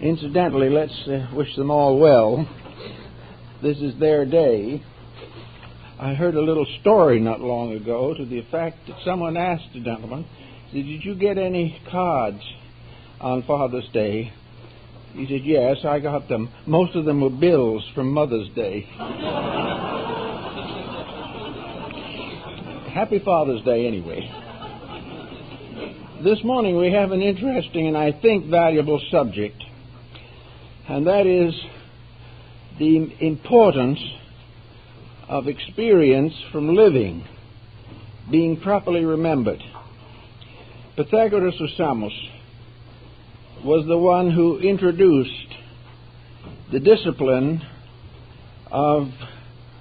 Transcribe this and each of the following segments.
Incidentally, let's wish them all well. This is their day. I heard a little story not long ago to the effect that someone asked a gentleman, said, "Did you get any cards on Father's Day?" He said, "Yes, I got them. Most of them were bills from Mother's Day." Happy Father's Day anyway. This morning we have an interesting and I think valuable subject, and that is the importance of experience from living being properly remembered. Pythagoras of Samos was the one who introduced the discipline of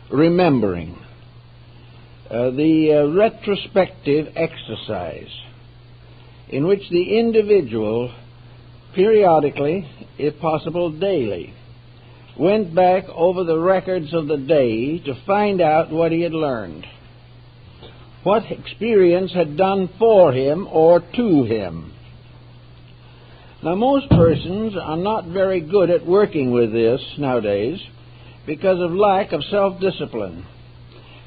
remembering, the retrospective exercise in which the individual periodically, if possible daily, went back over the records of the day to find out what he had learned, what experience had done for him or to him. Now, most persons are not very good at working with this nowadays because of lack of self-discipline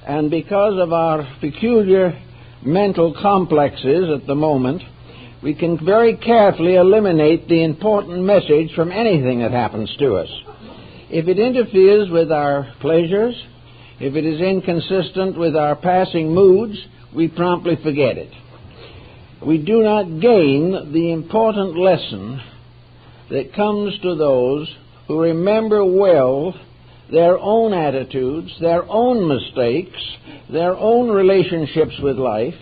and because of our peculiar mental complexes at the moment. We can very carefully eliminate the important message from anything that happens to us. If it interferes with our pleasures, if it is inconsistent with our passing moods, we promptly forget it. We do not gain the important lesson that comes to those who remember well their own attitudes, their own mistakes, their own relationships with life,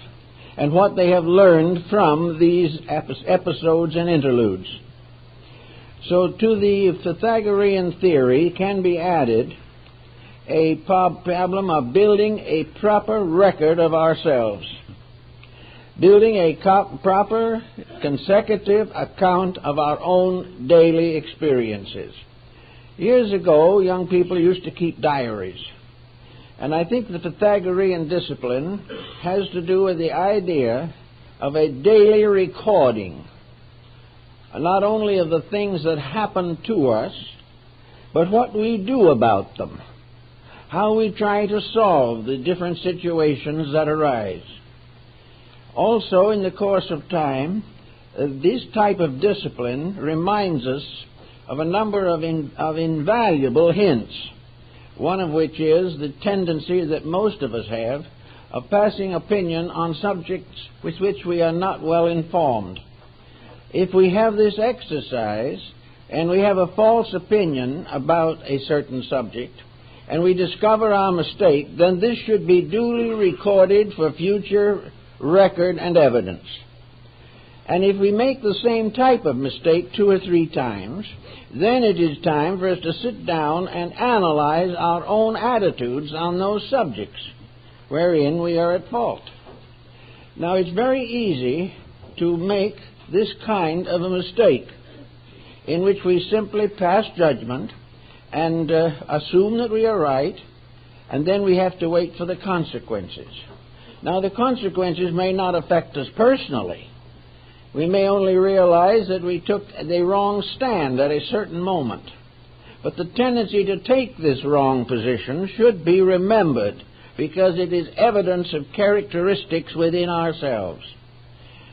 and what they have learned from these episodes and interludes. So to the Pythagorean theory can be added a problem of building a proper record of ourselves, building a proper consecutive account of our own daily experiences. Years ago, young people used to keep diaries. And I think the Pythagorean discipline has to do with the idea of a daily recording, not only of the things that happen to us, but what we do about them, how we try to solve the different situations that arise. Also, in the course of time, this type of discipline reminds us of a number of invaluable hints, one of which is the tendency that most of us have of passing opinion on subjects with which we are not well informed. If we have this exercise and we have a false opinion about a certain subject and we discover our mistake, then this should be duly recorded for future record and evidence. And if we make the same type of mistake 2 or 3 times, then it is time for us to sit down and analyze our own attitudes on those subjects wherein we are at fault. Now, it's very easy to make this kind of a mistake in which we simply pass judgment and assume that we are right, and then we have to wait for the consequences. Now, the consequences may not affect us personally. We may only realize that we took the wrong stand at a certain moment. But the tendency to take this wrong position should be remembered because it is evidence of characteristics within ourselves.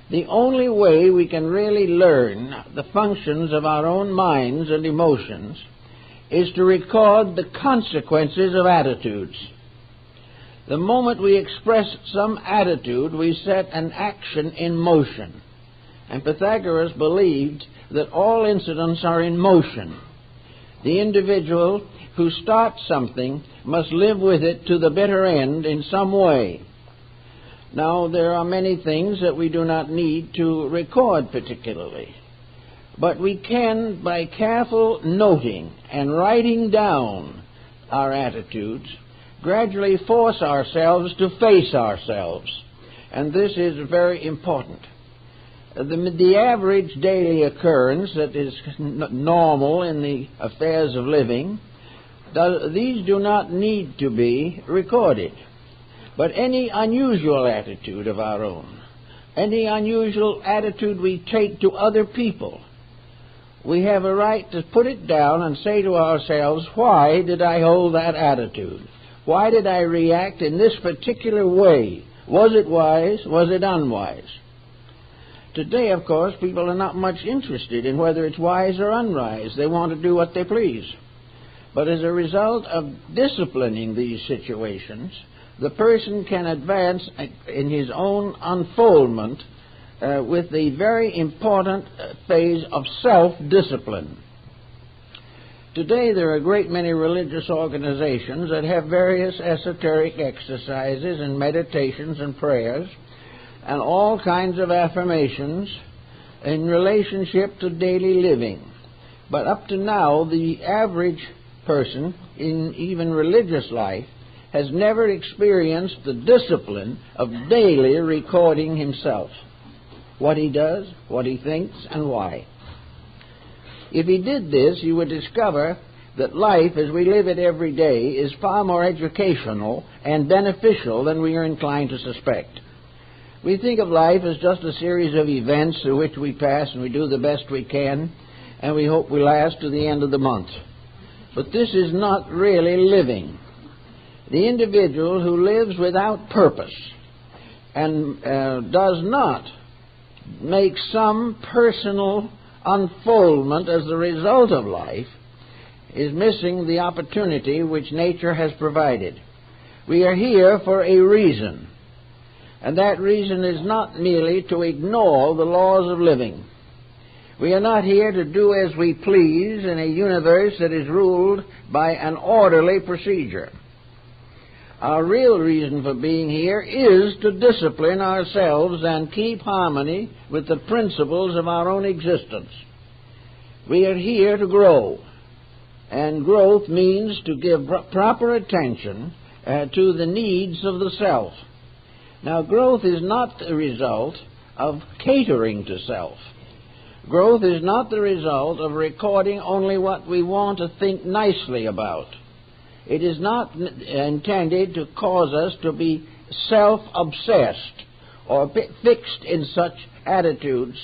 The only way we can really learn the functions of our own minds and emotions is to record the consequences of attitudes. The moment we express some attitude, we set an action in motion. And Pythagoras believed that all incidents are in motion. The individual who starts something must live with it to the bitter end in some way. Now, there are many things that we do not need to record particularly, but we can, by careful noting and writing down our attitudes, gradually force ourselves to face ourselves. And this is very important. The average daily occurrence that is normal in the affairs of living, these do not need to be recorded. But any unusual attitude of our own, any unusual attitude we take to other people, we have a right to put it down and say to ourselves, why did I hold that attitude? Why did I react in this particular way? Was it wise? Was it unwise? Today, of course, people are not much interested in whether it's wise or unwise. They want to do what they please. But as a result of disciplining these situations, the person can advance in his own unfoldment with the very important phase of self-discipline. Today there are a great many religious organizations that have various esoteric exercises and meditations and prayers and all kinds of affirmations in relationship to daily living. But up to now, the average person in even religious life has never experienced the discipline of daily recording himself, what he does, what he thinks, and why. If he did this, you would discover that life as we live it every day is far more educational and beneficial than we are inclined to suspect. We think of life as just a series of events through which we pass and we do the best we can, and we hope we last to the end of the month. But this is not really living. The individual who lives without purpose and does not make some personal unfoldment as the result of life is missing the opportunity which nature has provided. We are here for a reason, and that reason is not merely to ignore the laws of living. We are not here to do as we please in a universe that is ruled by an orderly procedure. Our real reason for being here is to discipline ourselves and keep harmony with the principles of our own existence. We are here to grow, and growth means to give proper attention to the needs of the self. Now, growth is not the result of catering to self. Growth is not the result of recording only what we want to think nicely about. It is not intended to cause us to be self-obsessed or fixed in such attitudes.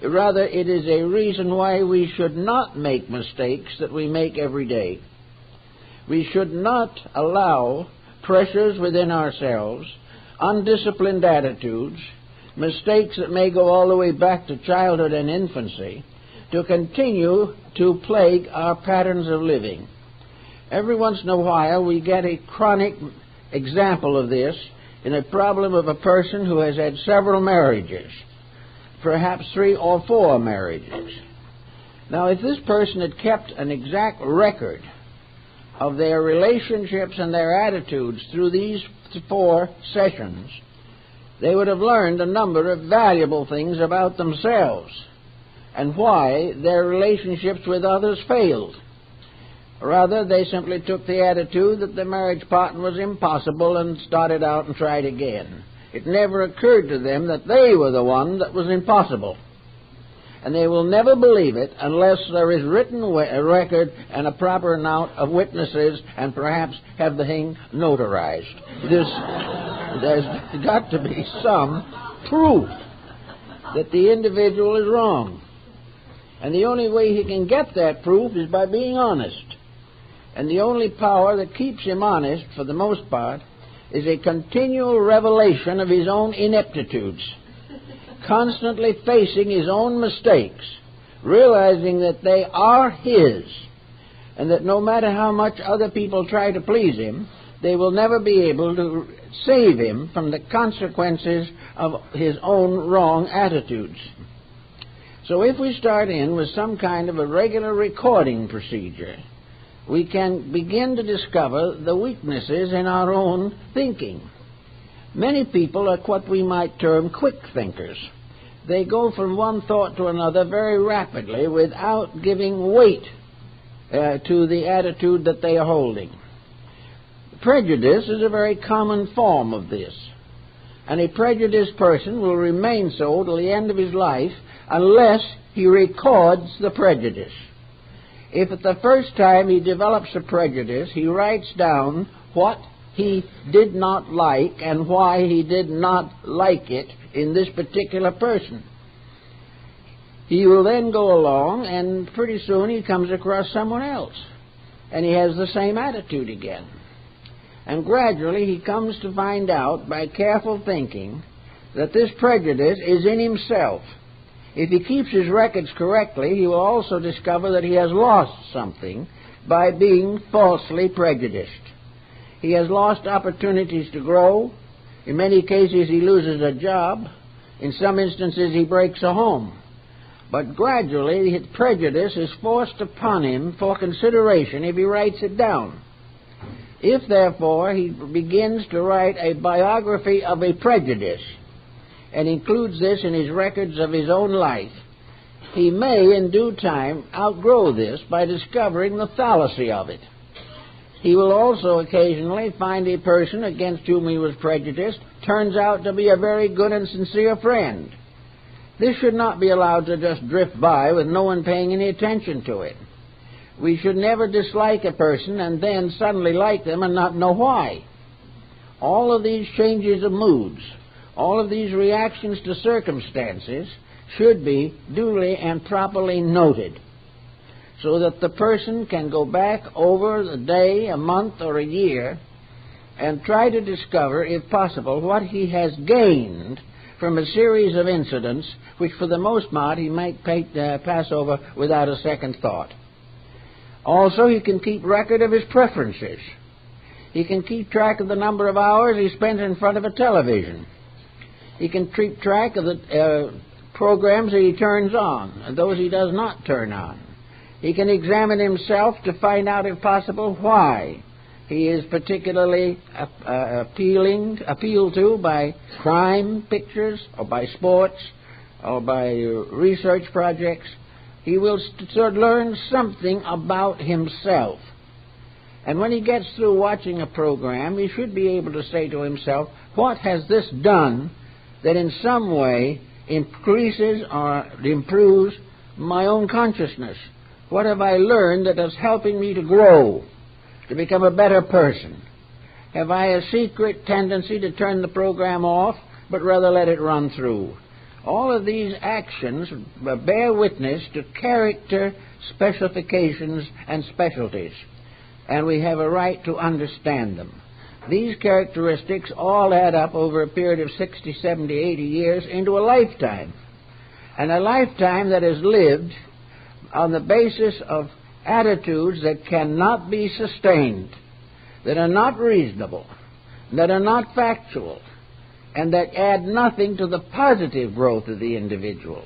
Rather, it is a reason why we should not make mistakes that we make every day. We should not allow pressures within ourselves, undisciplined attitudes, mistakes that may go all the way back to childhood and infancy, to continue to plague our patterns of living. Every once in a while we get a chronic example of this in a problem of a person who has had several marriages, perhaps 3 or 4 marriages. Now, if this person had kept an exact record of their relationships and their attitudes through these 4 sessions, they would have learned a number of valuable things about themselves and why their relationships with others failed. Rather, they simply took the attitude that the marriage partner was impossible and started out and tried again. It never occurred to them that they were the one that was impossible. And they will never believe it unless there is written a record and a proper amount of witnesses and perhaps have the thing notarized. There's got to be some proof that the individual is wrong. And the only way he can get that proof is by being honest. And the only power that keeps him honest, for the most part, is a continual revelation of his own ineptitudes, constantly facing his own mistakes, realizing that they are his, and that no matter how much other people try to please him, they will never be able to save him from the consequences of his own wrong attitudes. So if we start in with some kind of a regular recording procedure, we can begin to discover the weaknesses in our own thinking. Many people are what we might term quick thinkers. They go from one thought to another very rapidly without giving weight to the attitude that they are holding. Prejudice is a very common form of this, and a prejudiced person will remain so till the end of his life unless he records the prejudice. If at the first time he develops a prejudice, he writes down what he did not like and why he did not like it in this particular person, He will then go along, and pretty soon he comes across someone else, and he has the same attitude again. And gradually he comes to find out, by careful thinking, that this prejudice is in himself. If he keeps his records correctly, he will also discover that he has lost something by being falsely prejudiced. He has lost opportunities to grow. In many cases he loses a job. In some instances he breaks a home. But gradually his prejudice is forced upon him for consideration if he writes it down. If, therefore, he begins to write a biography of a prejudice and includes this in his records of his own life, he may in due time outgrow this by discovering the fallacy of it. He will also occasionally find a person against whom he was prejudiced turns out to be a very good and sincere friend. This should not be allowed to just drift by with no one paying any attention to it. We should never dislike a person and then suddenly like them and not know why. All of these changes of moods, all of these reactions to circumstances should be duly and properly noted, so that the person can go back over the day, a month, or a year and try to discover, if possible, what he has gained from a series of incidents which for the most part he might pass over without a second thought. Also, he can keep record of his preferences. He can keep track of the number of hours he spent in front of a television. He can keep track of the programs that he turns on and those he does not turn on. He can examine himself to find out, if possible, why he is particularly appealed to by crime pictures or by sports or by research projects. He will learn something about himself. And when he gets through watching a program, he should be able to say to himself, what has this done that in some way increases or improves my own consciousness? What have I learned that is helping me to grow, to become a better person? Have I a secret tendency to turn the program off, but rather let it run through? All of these actions bear witness to character specifications and specialties, and we have a right to understand them. These characteristics all add up over a period of 60, 70, 80 years into a lifetime, and a lifetime that is lived on the basis of attitudes that cannot be sustained, that are not reasonable, that are not factual, and that add nothing to the positive growth of the individual.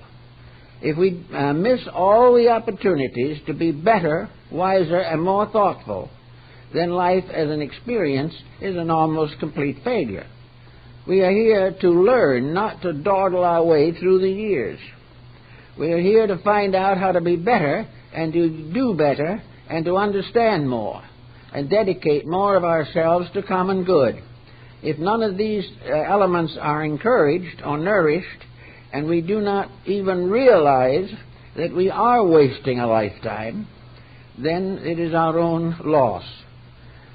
If we miss all the opportunities to be better, wiser, and more thoughtful, then life as an experience is an almost complete failure. We are here to learn, not to dawdle our way through the years. We are here to find out how to be better and to do better and to understand more and dedicate more of ourselves to common good. If none of these elements are encouraged or nourished, and we do not even realize that we are wasting a lifetime, then it is our own loss.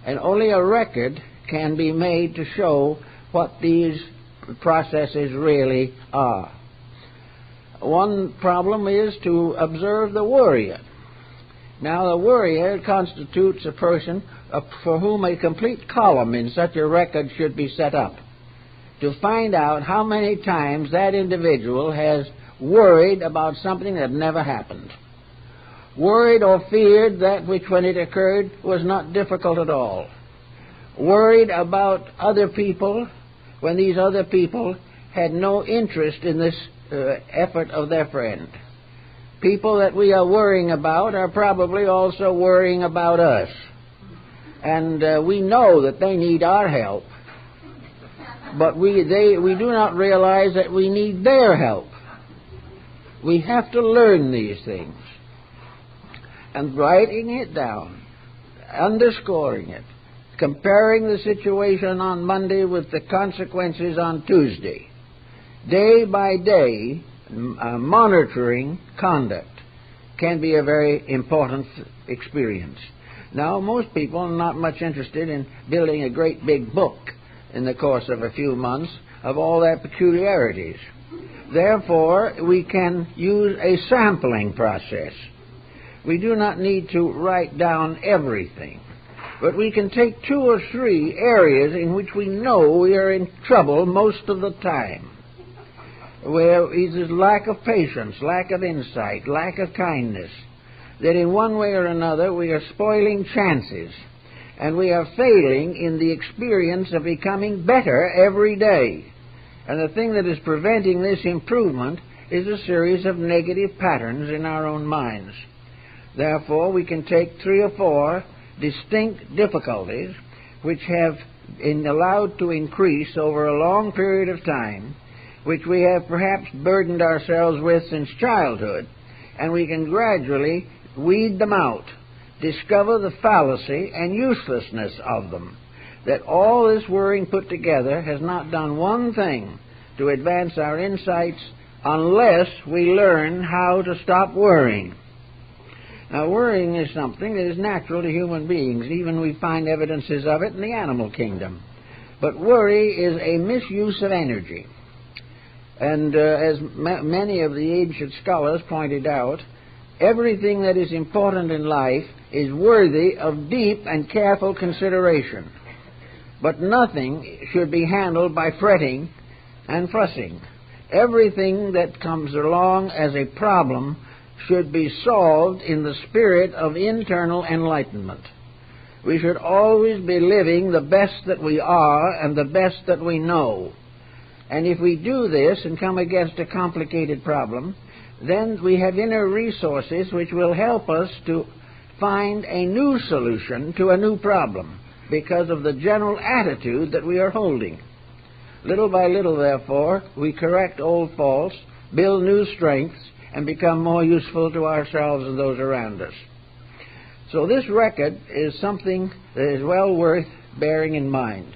And only a record can be made to show what these processes really are. One problem is to observe the worrier. Now, the worrier constitutes a person for whom a complete column in such a record should be set up, to find out how many times that individual has worried about something that never happened, worried or feared that which, when it occurred, was not difficult at all, worried about other people when these other people had no interest in this effort of their friend. People that we are worrying about are probably also worrying about us. And we know that they need our help, but we do not realize that we need their help. We have to learn these things. And writing it down, underscoring it, comparing the situation on Monday with the consequences on Tuesday, day by day, monitoring conduct can be a very important experience. Now, most people are not much interested in building a great big book in the course of a few months of all their peculiarities. Therefore, we can use a sampling process. We do not need to write down everything, but we can take 2 or 3 areas in which we know we are in trouble most of the time, where it is lack of patience, lack of insight, lack of kindness, that in one way or another we are spoiling chances, and we are failing in the experience of becoming better every day. And the thing that is preventing this improvement is a series of negative patterns in our own minds. Therefore, we can take 3 or 4 distinct difficulties which have been allowed to increase over a long period of time, which we have perhaps burdened ourselves with since childhood, and we can gradually weed them out, discover the fallacy and uselessness of them, that all this worrying put together has not done one thing to advance our insights unless we learn how to stop worrying. Now, worrying is something that is natural to human beings. Even we find evidences of it in the animal kingdom. But worry is a misuse of energy. And as many of the ancient scholars pointed out, everything that is important in life is worthy of deep and careful consideration. But nothing should be handled by fretting and fussing. Everything that comes along as a problem should be solved in the spirit of internal enlightenment. We should always be living the best that we are and the best that we know. And if we do this and come against a complicated problem, then we have inner resources which will help us to find a new solution to a new problem because of the general attitude that we are holding. Little by little, therefore, we correct old faults, build new strengths, and become more useful to ourselves and those around us. So this record is something that is well worth bearing in mind.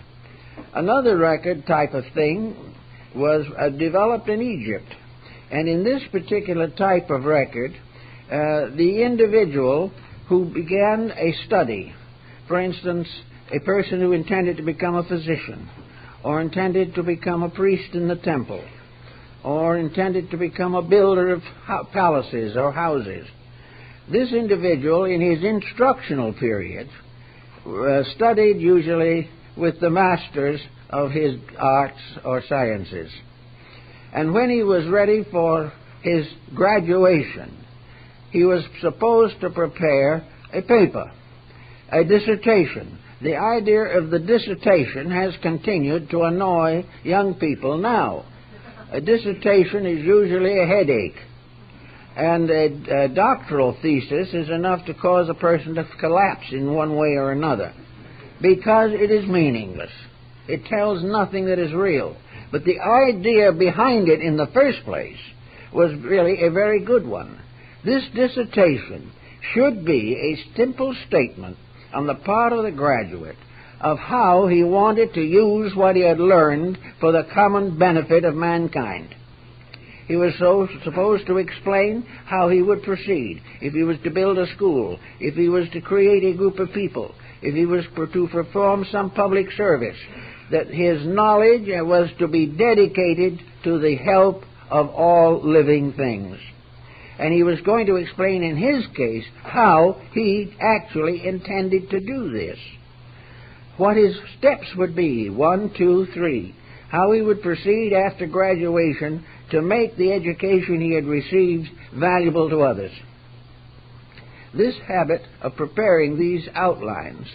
Another record type of thing was developed in Egypt. And in this particular type of record, the individual who began a study, for instance, a person who intended to become a physician, or intended to become a priest in the temple, or intended to become a builder of palaces or houses. This individual, in his instructional period, studied usually with the masters of his arts or sciences. And when he was ready for his graduation, he was supposed to prepare a paper, a dissertation. The idea of the dissertation has continued to annoy young people now. A dissertation is usually a headache, and a doctoral thesis is enough to cause a person to collapse in one way or another, because it is meaningless. It tells nothing that is real. But the idea behind it in the first place was really a very good one. This dissertation should be a simple statement on the part of the graduate of how he wanted to use what he had learned for the common benefit of mankind. He was supposed to explain how he would proceed, if he was to build a school, if he was to create a group of people, if he was to perform some public service, that his knowledge was to be dedicated to the help of all living things. And he was going to explain in his case how he actually intended to do this, what his steps would be, 1, 2, 3, how he would proceed after graduation to make the education he had received valuable to others. This habit of preparing these outlines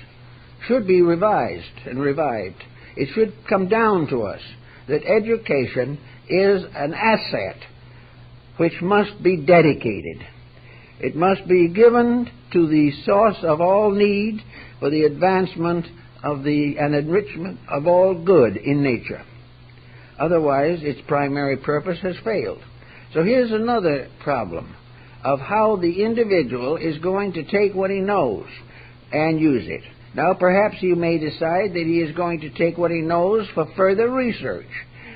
should be revised and revived. It should come down to us that education is an asset which must be dedicated. It must be given to the source of all need for the advancement of and enrichment of all good in nature. Otherwise, its primary purpose has failed. So here's another problem of how the individual is going to take what he knows and use it. Now, perhaps he may decide that he is going to take what he knows for further research,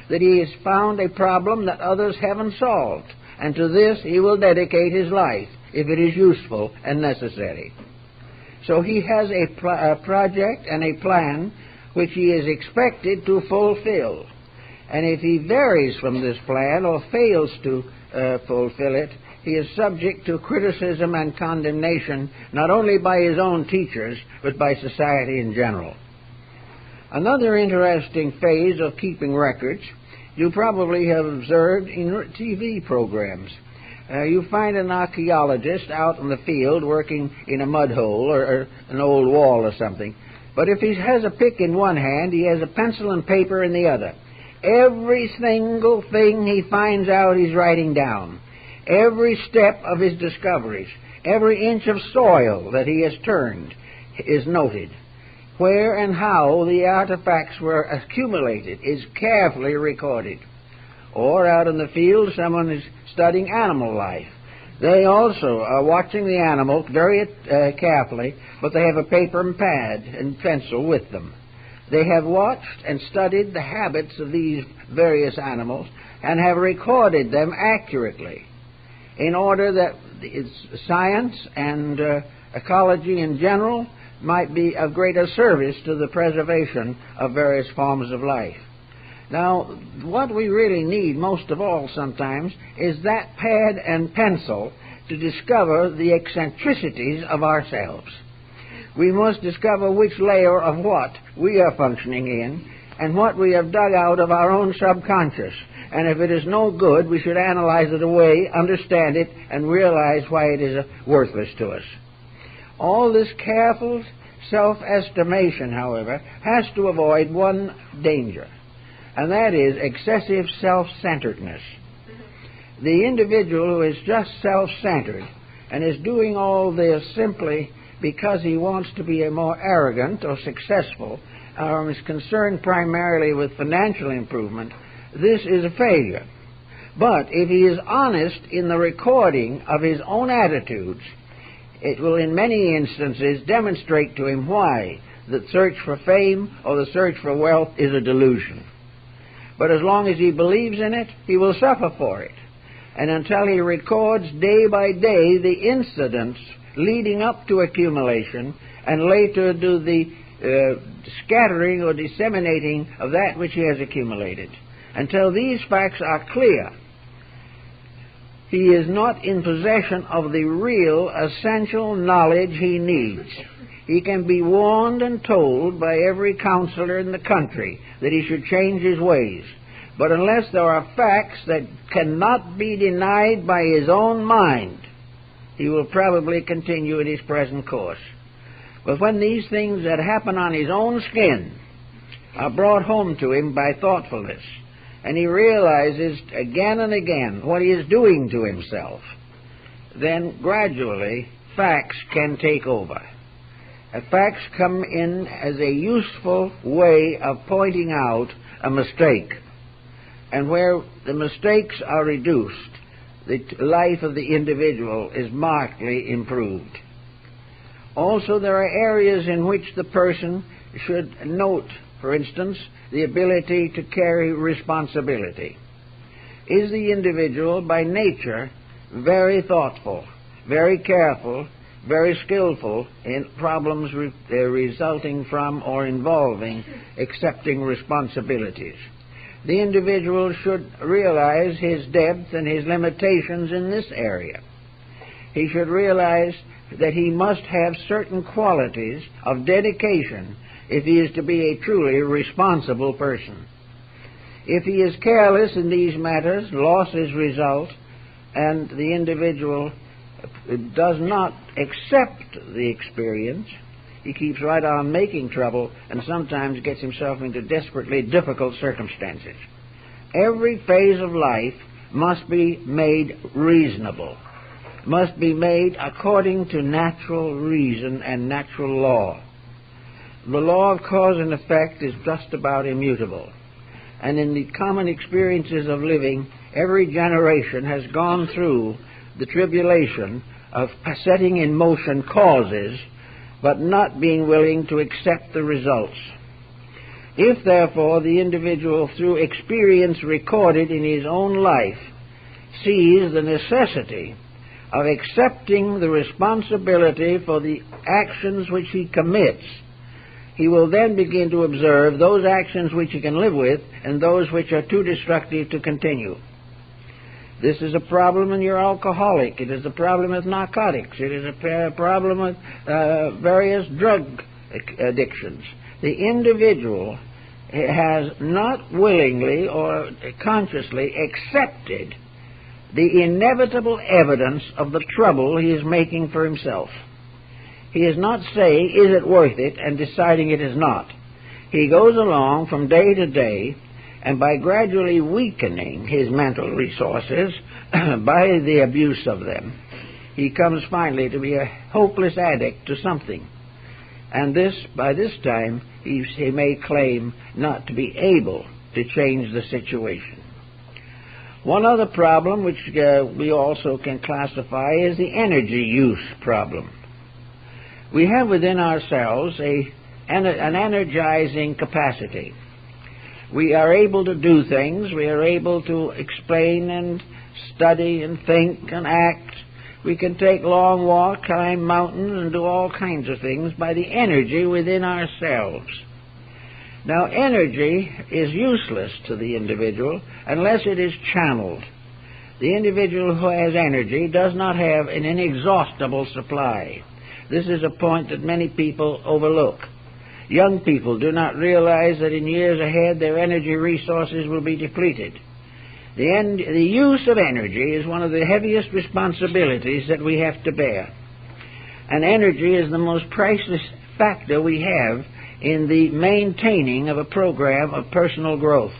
that he has found a problem that others haven't solved, and to this he will dedicate his life if it is useful and necessary. So he has a project and a plan which he is expected to fulfill. and if he varies from this plan or fails to fulfill it, he is subject to criticism and condemnation not only by his own teachers, but by society in general. Another interesting phase of keeping records you probably have observed in TV programs. You find an archaeologist out in the field working in a mud hole or an old wall or something. But if he has a pick in one hand, he has a pencil and paper in the other. Every single thing he finds out he's writing down. Every step of his discoveries, every inch of soil that he has turned is noted. Where and how the artifacts were accumulated is carefully recorded. Or out in the field, someone is studying animal life. They also are watching the animal very carefully, but they have a paper and pad and pencil with them. They have watched and studied the habits of these various animals and have recorded them accurately in order that science and ecology in general might be of greater service to the preservation of various forms of life. Now, what we really need most of all sometimes is that pad and pencil to discover the eccentricities of ourselves. We must discover which layer of what we are functioning in and what we have dug out of our own subconscious. And if it is no good, we should analyze it away, understand it, and realize why it is worthless to us. All this careful self-estimation, however, has to avoid one danger, and that is excessive self-centeredness. The individual who is just self-centered and is doing all this simply because he wants to be more arrogant or successful, or is concerned primarily with financial improvement, this is a failure. But if he is honest in the recording of his own attitudes, it will in many instances demonstrate to him why the search for fame or the search for wealth is a delusion. But as long as he believes in it, he will suffer for it. And until he records day by day the incidents leading up to accumulation and later do the scattering or disseminating of that which he has accumulated, until these facts are clear, he is not in possession of the real essential knowledge he needs. He can be warned and told by every counselor in the country that he should change his ways. But unless there are facts that cannot be denied by his own mind, he will probably continue in his present course. But when these things that happen on his own skin are brought home to him by thoughtfulness, and he realizes again and again what he is doing to himself, then gradually facts can take over. Facts come in as a useful way of pointing out a mistake. And where the mistakes are reduced, the life of the individual is markedly improved. Also, there are areas in which the person should note, for instance, the ability to carry responsibility. Is the individual by nature very thoughtful, very careful, very skillful in problems resulting from or involving accepting responsibilities? The individual should realize his depth and his limitations in this area. He should realize that he must have certain qualities of dedication if he is to be a truly responsible person. If he is careless in these matters, losses result, and the individual does not accept the experience. He keeps right on making trouble and sometimes gets himself into desperately difficult circumstances. Every phase of life must be made reasonable, must be made according to natural reason and natural law. The law of cause and effect is just about immutable. And in the common experiences of living, every generation has gone through the tribulation of setting in motion causes, but not being willing to accept the results. If, therefore, the individual, through experience recorded in his own life, sees the necessity of accepting the responsibility for the actions which he commits, He will then begin to observe those actions which he can live with and those which are too destructive to continue. This is a problem when you're alcoholic. It is a problem with narcotics. It is a problem with various drug addictions. The individual has not willingly or consciously accepted the inevitable evidence of the trouble he is making for himself. He is not saying, is it worth it, and deciding it is not. He goes along from day to day, and by gradually weakening his mental resources by the abuse of them, he comes finally to be a hopeless addict to something. And by this time, he may claim not to be able to change the situation. One other problem which we also can classify is the energy use problem. We have within ourselves an energizing capacity. We are able to do things. We are able to explain and study and think and act. We can take long walks, climb mountains, and do all kinds of things by the energy within ourselves. Now, energy is useless to the individual unless it is channeled. The individual who has energy does not have an inexhaustible supply. This is a point that many people overlook. Young people do not realize that in years ahead their energy resources will be depleted. The use of energy is one of the heaviest responsibilities that we have to bear. And energy is the most priceless factor we have in the maintaining of a program of personal growth.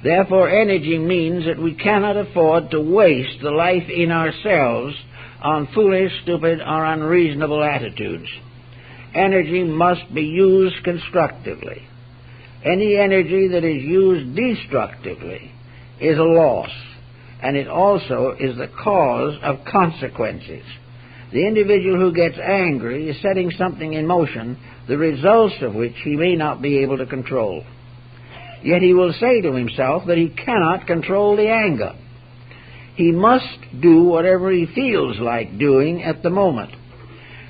Therefore, energy means that we cannot afford to waste the life in ourselves on foolish, stupid, or unreasonable attitudes. Energy must be used constructively. Any energy that is used destructively is a loss, and it also is the cause of consequences. The individual who gets angry is setting something in motion, the results of which he may not be able to control. Yet he will say to himself that he cannot control the anger. He must do whatever he feels like doing at the moment.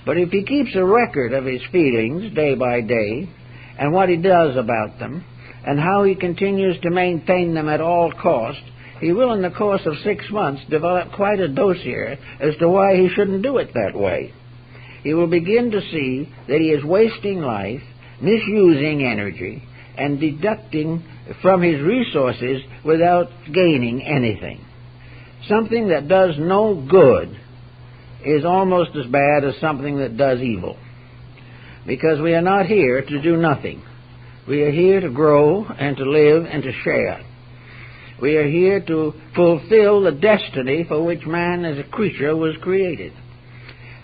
But if he keeps a record of his feelings day by day, and what he does about them, and how he continues to maintain them at all cost, he will in the course of 6 months develop quite a dossier as to why he shouldn't do it that way. He will begin to see that he is wasting life, misusing energy, and deducting from his resources without gaining anything. Something that does no good is almost as bad as something that does evil, because we are not here to do nothing. We are here to grow and to live and to share. We are here to fulfill the destiny for which man as a creature was created.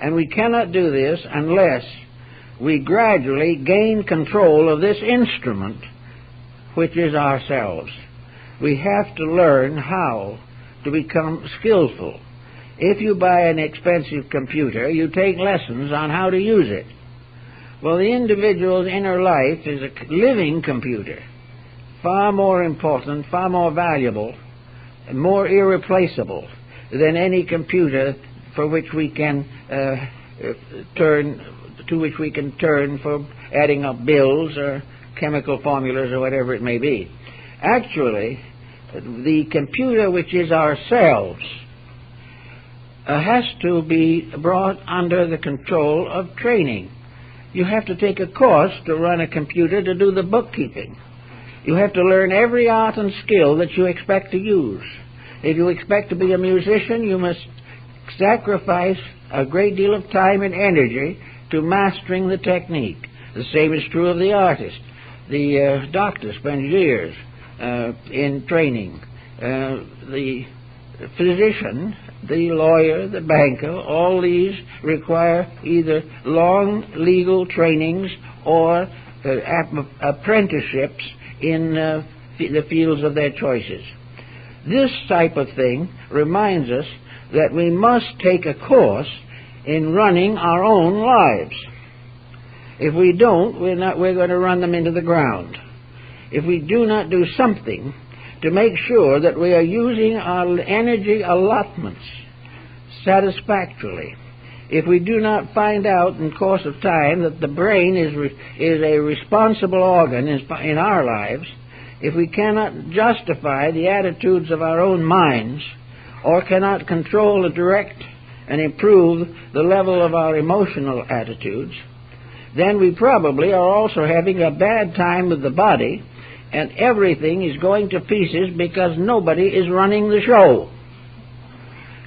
And we cannot do this unless we gradually gain control of this instrument, which is ourselves. We have to learn how to become skillful. If you buy an expensive computer, you take lessons on how to use it. Well, the individual's inner life is a living computer, far more important, far more valuable, and more irreplaceable than any computer for which we can turn for adding up bills or chemical formulas or whatever it may be. Actually, the computer which is ourselves has to be brought under the control of training. You have to take a course to run a computer to do the bookkeeping. You have to learn every art and skill that you expect to use. If you expect to be a musician, you must sacrifice a great deal of time and energy to mastering the technique. The same is true of the artist. The doctor spends years in training. The physician, the lawyer, the banker, all these require either long legal trainings or apprenticeships in the fields of their choices. This type of thing reminds us that we must take a course in running our own lives. If we don't, we're going to run them into the ground. If we do not do something to make sure that we are using our energy allotments satisfactorily, if we do not find out in course of time that the brain is a responsible organ in our lives, if we cannot justify the attitudes of our own minds, or cannot control and direct and improve the level of our emotional attitudes, then we probably are also having a bad time with the body, and everything is going to pieces because nobody is running the show.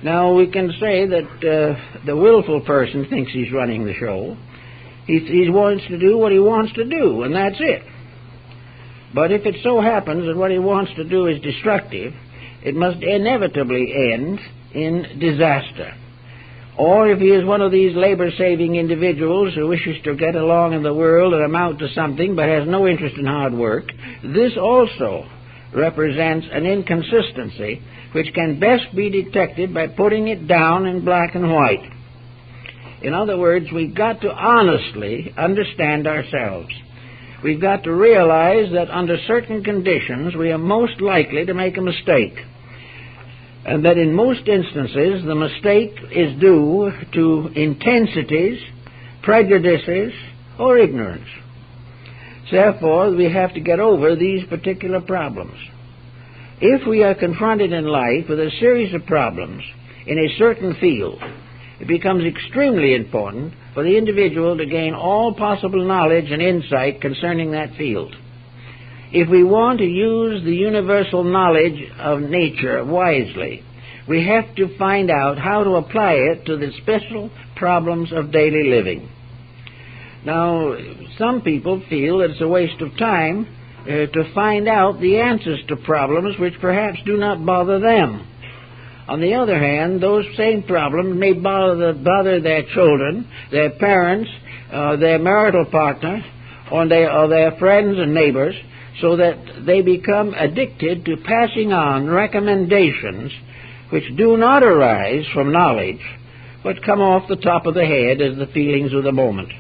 Now, we can say that the willful person thinks he's running the show. He wants to do what he wants to do, and that's it. But if it so happens that what he wants to do is destructive, it must inevitably end in disaster. Or if he is one of these labor-saving individuals who wishes to get along in the world and amount to something but has no interest in hard work, this also represents an inconsistency which can best be detected by putting it down in black and white. In other words, we've got to honestly understand ourselves. We've got to realize that under certain conditions we are most likely to make a mistake, and that in most instances the mistake is due to intensities, prejudices, or ignorance. Therefore, we have to get over these particular problems. If we are confronted in life with a series of problems in a certain field, it becomes extremely important for the individual to gain all possible knowledge and insight concerning that field. If we want to use the universal knowledge of nature wisely, we have to find out how to apply it to the special problems of daily living. Now, some people feel that it's a waste of time to find out the answers to problems which perhaps do not bother them. On the other hand, those same problems may bother their children, their parents, their marital partner, or their friends and neighbors, so that they become addicted to passing on recommendations which do not arise from knowledge, but come off the top of the head as the feelings of the moment.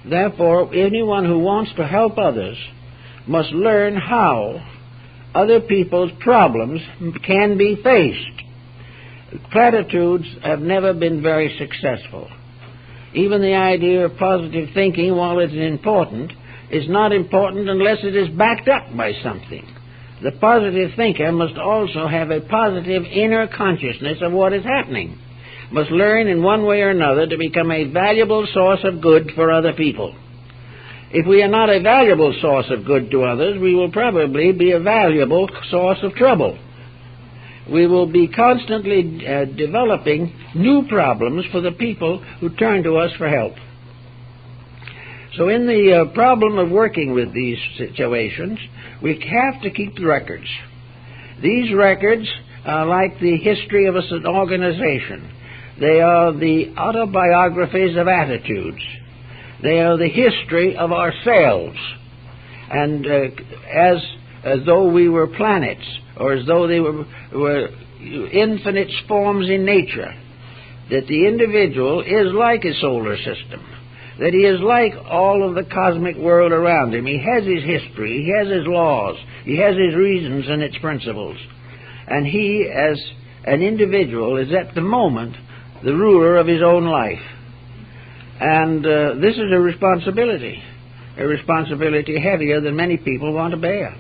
Therefore, anyone who wants to help others must learn how other people's problems can be faced. Platitudes have never been very successful. Even the idea of positive thinking, while it is important, is not important unless it is backed up by something. The positive thinker must also have a positive inner consciousness of what is happening, must learn in one way or another to become a valuable source of good for other people. If we are not a valuable source of good to others, we will probably be a valuable source of trouble. We will be constantly developing new problems for the people who turn to us for help. So in the problem of working with these situations, we have to keep the records. These records are like the history of an organization. They are the autobiographies of attitudes. They are the history of ourselves. And as though we were planets, or as though they were infinite forms in nature, that the individual is like a solar system, that he is like all of the cosmic world around him. He has his history, he has his laws, he has his reasons and its principles. And he, as an individual, is at the moment the ruler of his own life. And this is a responsibility heavier than many people want to bear.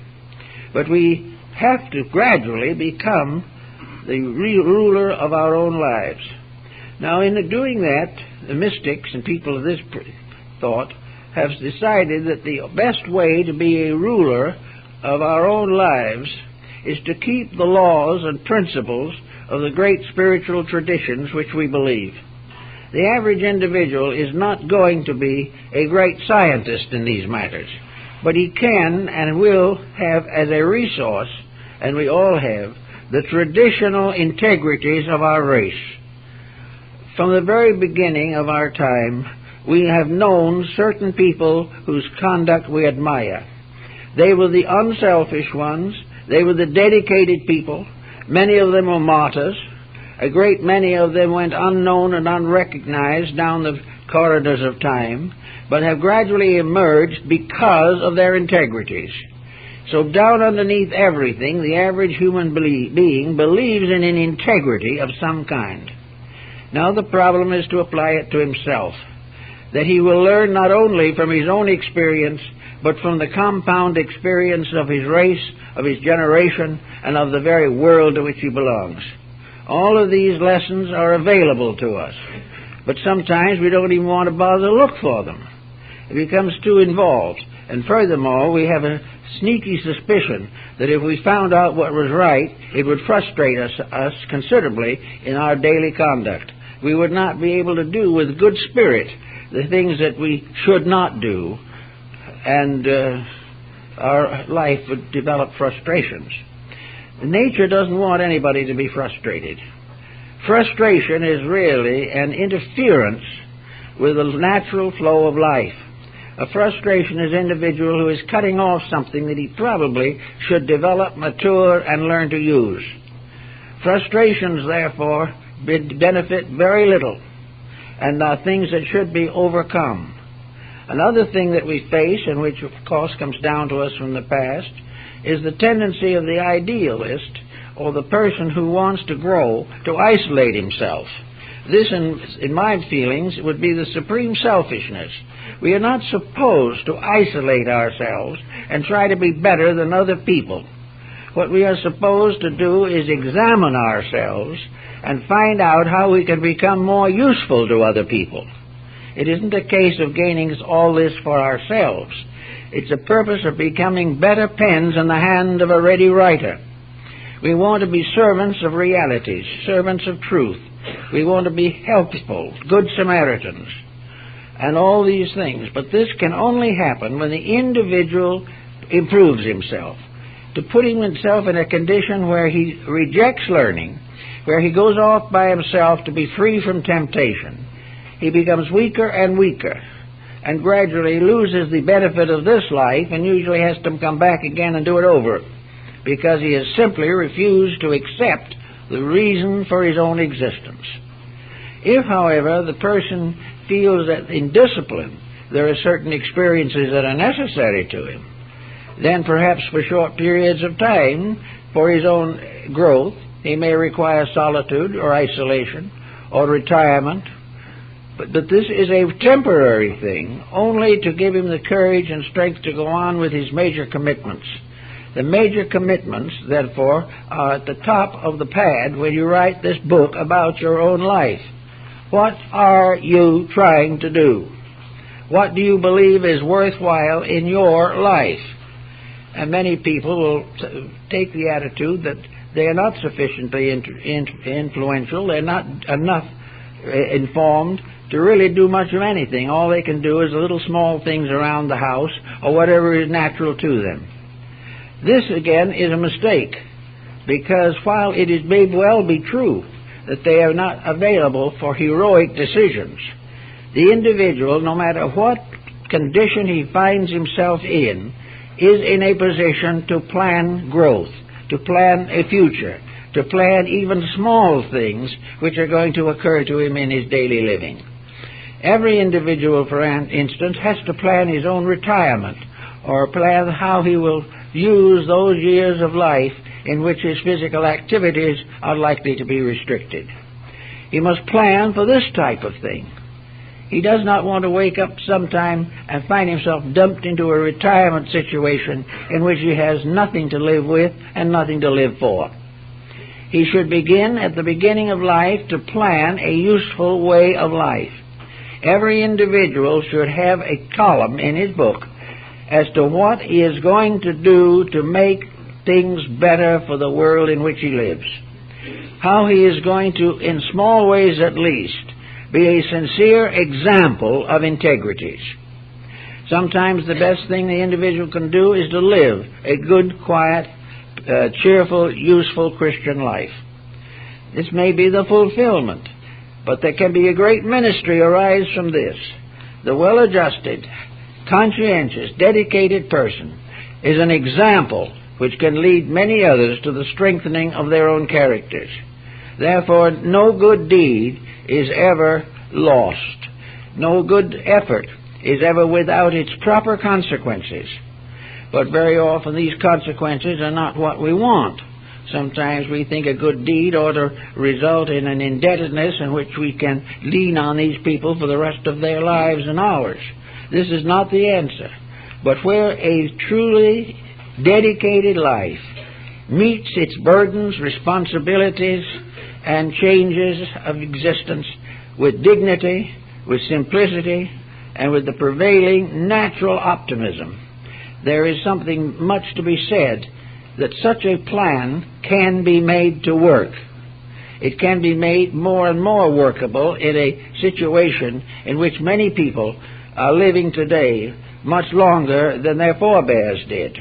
But we have to gradually become the ruler of our own lives. Now, in doing that, the mystics and people of this thought have decided that the best way to be a ruler of our own lives is to keep the laws and principles of the great spiritual traditions which we believe. The average individual is not going to be a great scientist in these matters, but he can and will have as a resource, and we all have, the traditional integrities of our race. From the very beginning of our time, we have known certain people whose conduct we admire. They were the unselfish ones. They were the dedicated people. Many of them were martyrs. A great many of them went unknown and unrecognized down the corridors of time, but have gradually emerged because of their integrities. So down underneath everything, the average human being believes in an integrity of some kind. Now the problem is to apply it to himself, that he will learn not only from his own experience, but from the compound experience of his race, of his generation, and of the very world to which he belongs. All of these lessons are available to us, but sometimes we don't even want to bother to look for them. It becomes too involved. And furthermore, we have a sneaky suspicion that if we found out what was right, it would frustrate us considerably in our daily conduct. We would not be able to do with good spirit the things that we should not do, and our life would develop frustrations. Nature doesn't want anybody to be frustrated. Frustration is really an interference with the natural flow of life. A frustration is an individual who is cutting off something that he probably should develop, mature, and learn to use. Frustrations, therefore, benefit very little, and are things that should be overcome. Another thing that we face, and which of course comes down to us from the past, is the tendency of the idealist, or the person who wants to grow, to isolate himself. This, in my feelings, would be the supreme selfishness. We are not supposed to isolate ourselves and try to be better than other people. What we are supposed to do is examine ourselves and find out how we can become more useful to other people. It isn't a case of gaining all this for ourselves. It's a purpose of becoming better pens in the hand of a ready writer. We want to be servants of realities, servants of truth. We want to be helpful, good Samaritans, and all these things. But this can only happen when the individual improves himself. To put himself in a condition where he rejects learning, where he goes off by himself to be free from temptation, he becomes weaker and weaker, and gradually loses the benefit of this life, and usually has to come back again and do it over, because he has simply refused to accept the reason for his own existence. If, however, the person feels that in discipline there are certain experiences that are necessary to him, then perhaps for short periods of time, for his own growth, he may require solitude or isolation or retirement. But this is a temporary thing, only to give him the courage and strength to go on with his major commitments. The major commitments, therefore, are at the top of the pad when you write this book about your own life. What are you trying to do? What do you believe is worthwhile in your life? And many people will take the attitude that they are not sufficiently influential, they're not enough informed to really do much of anything. All they can do is little small things around the house or whatever is natural to them. This, again, is a mistake, because while it may well be true that they are not available for heroic decisions, the individual, no matter what condition he finds himself in, is in a position to plan growth, to plan a future, to plan even small things which are going to occur to him in his daily living. Every individual, for instance, has to plan his own retirement, or plan how he will use those years of life in which his physical activities are likely to be restricted. He must plan for this type of thing. He does not want to wake up sometime and find himself dumped into a retirement situation in which he has nothing to live with and nothing to live for. He should begin at the beginning of life to plan a useful way of life. Every individual should have a column in his book as to what he is going to do to make things better for the world in which he lives. How he is going to, in small ways at least, be a sincere example of integrities. Sometimes the best thing the individual can do is to live a good, quiet, cheerful, useful Christian life. This may be the fulfillment, but there can be a great ministry arise from this. The well-adjusted, conscientious, dedicated person is an example which can lead many others to the strengthening of their own characters. Therefore, no good deed is ever lost. No good effort is ever without its proper consequences. But very often these consequences are not what we want. Sometimes we think a good deed ought to result in an indebtedness in which we can lean on these people for the rest of their lives and ours. This is not the answer. But where a truly dedicated life meets its burdens, responsibilities, and changes of existence with dignity, with simplicity, and with the prevailing natural optimism, there is something much to be said that such a plan can be made to work. It can be made more and more workable in a situation in which many people are living today much longer than their forebears did.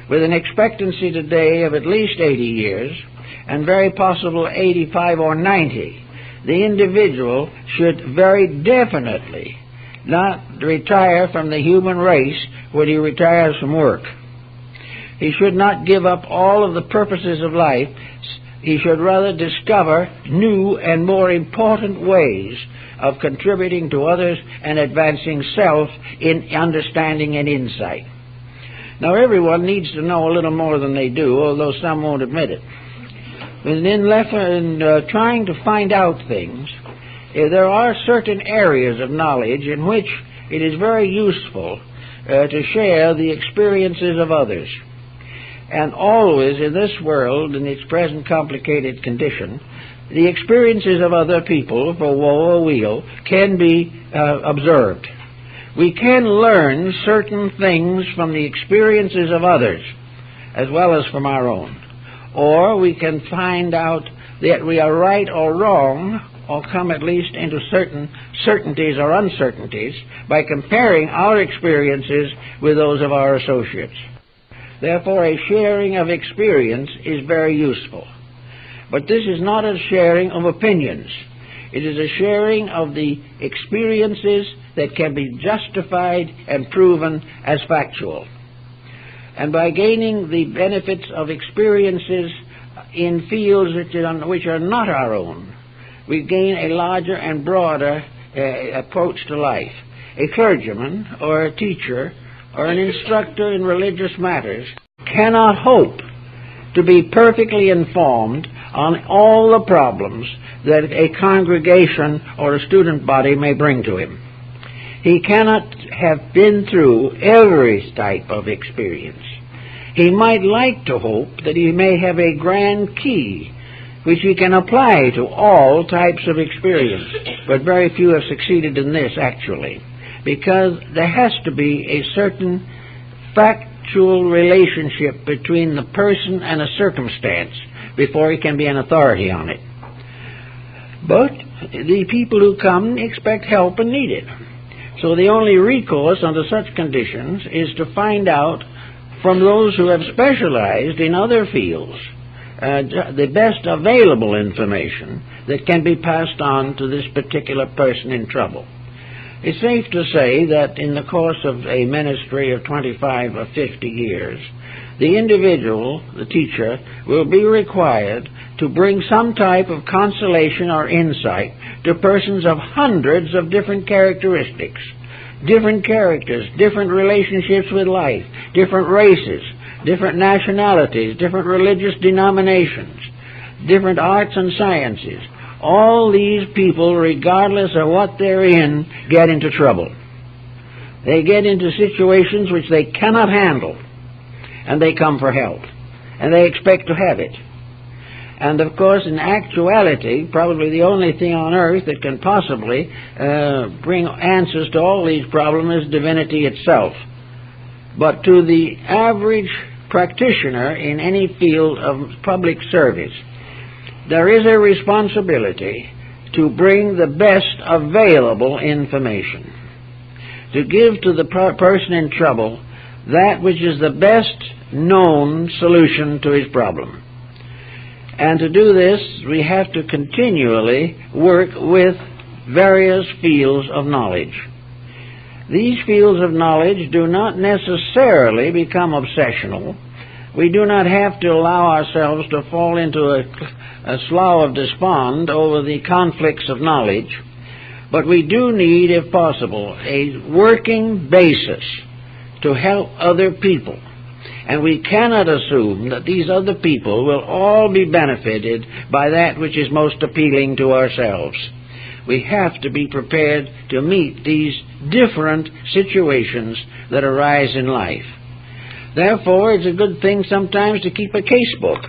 With an expectancy today of at least 80 years, and very possible 85 or 90, the individual should very definitely not retire from the human race when he retires from work. He should not give up all of the purposes of life. He should rather discover new and more important ways of contributing to others and advancing self in understanding and insight. Now, everyone needs to know a little more than they do, although some won't admit it. And in trying to find out things, there are certain areas of knowledge in which it is very useful to share the experiences of others. And always in this world, in its present complicated condition, the experiences of other people, for woe or weal, can be observed. We can learn certain things from the experiences of others, as well as from our own. Or we can find out that we are right or wrong, or come at least into certain certainties or uncertainties by comparing our experiences with those of our associates. Therefore, a sharing of experience is very useful. But this is not a sharing of opinions. It is a sharing of the experiences that can be justified and proven as factual. And by gaining the benefits of experiences in fields which are not our own, we gain a larger and broader approach to life. A clergyman or a teacher or an instructor in religious matters cannot hope to be perfectly informed on all the problems that a congregation or a student body may bring to him. He cannot have been through every type of experience. He might like to hope that he may have a grand key which he can apply to all types of experience, but very few have succeeded in this actually, because there has to be a certain factual relationship between the person and a circumstance before he can be an authority on it. But the people who come expect help and need it. So the only recourse under such conditions is to find out from those who have specialized in other fields the best available information that can be passed on to this particular person in trouble. It's safe to say that in the course of a ministry of 25 or 50 years, the individual, the teacher, will be required to bring some type of consolation or insight to persons of hundreds of different characteristics, different characters, different relationships with life, different races, different nationalities, different religious denominations, different arts and sciences. All these people, regardless of what they're in, get into trouble. They get into situations which they cannot handle, and they come for help, and they expect to have it. And of course, in actuality, probably the only thing on earth that can possibly bring answers to all these problems is divinity itself. But to the average practitioner in any field of public service, there is a responsibility to bring the best available information, to give to the person in trouble that which is the best known solution to his problem. And to do this, we have to continually work with various fields of knowledge. These fields of knowledge do not necessarily become obsessional. We do not have to allow ourselves to fall into a slough of despond over the conflicts of knowledge, but we do need, if possible, a working basis to help other people. And we cannot assume that these other people will all be benefited by that which is most appealing to ourselves. We have to be prepared to meet these different situations that arise in life. Therefore, it's a good thing sometimes to keep a casebook.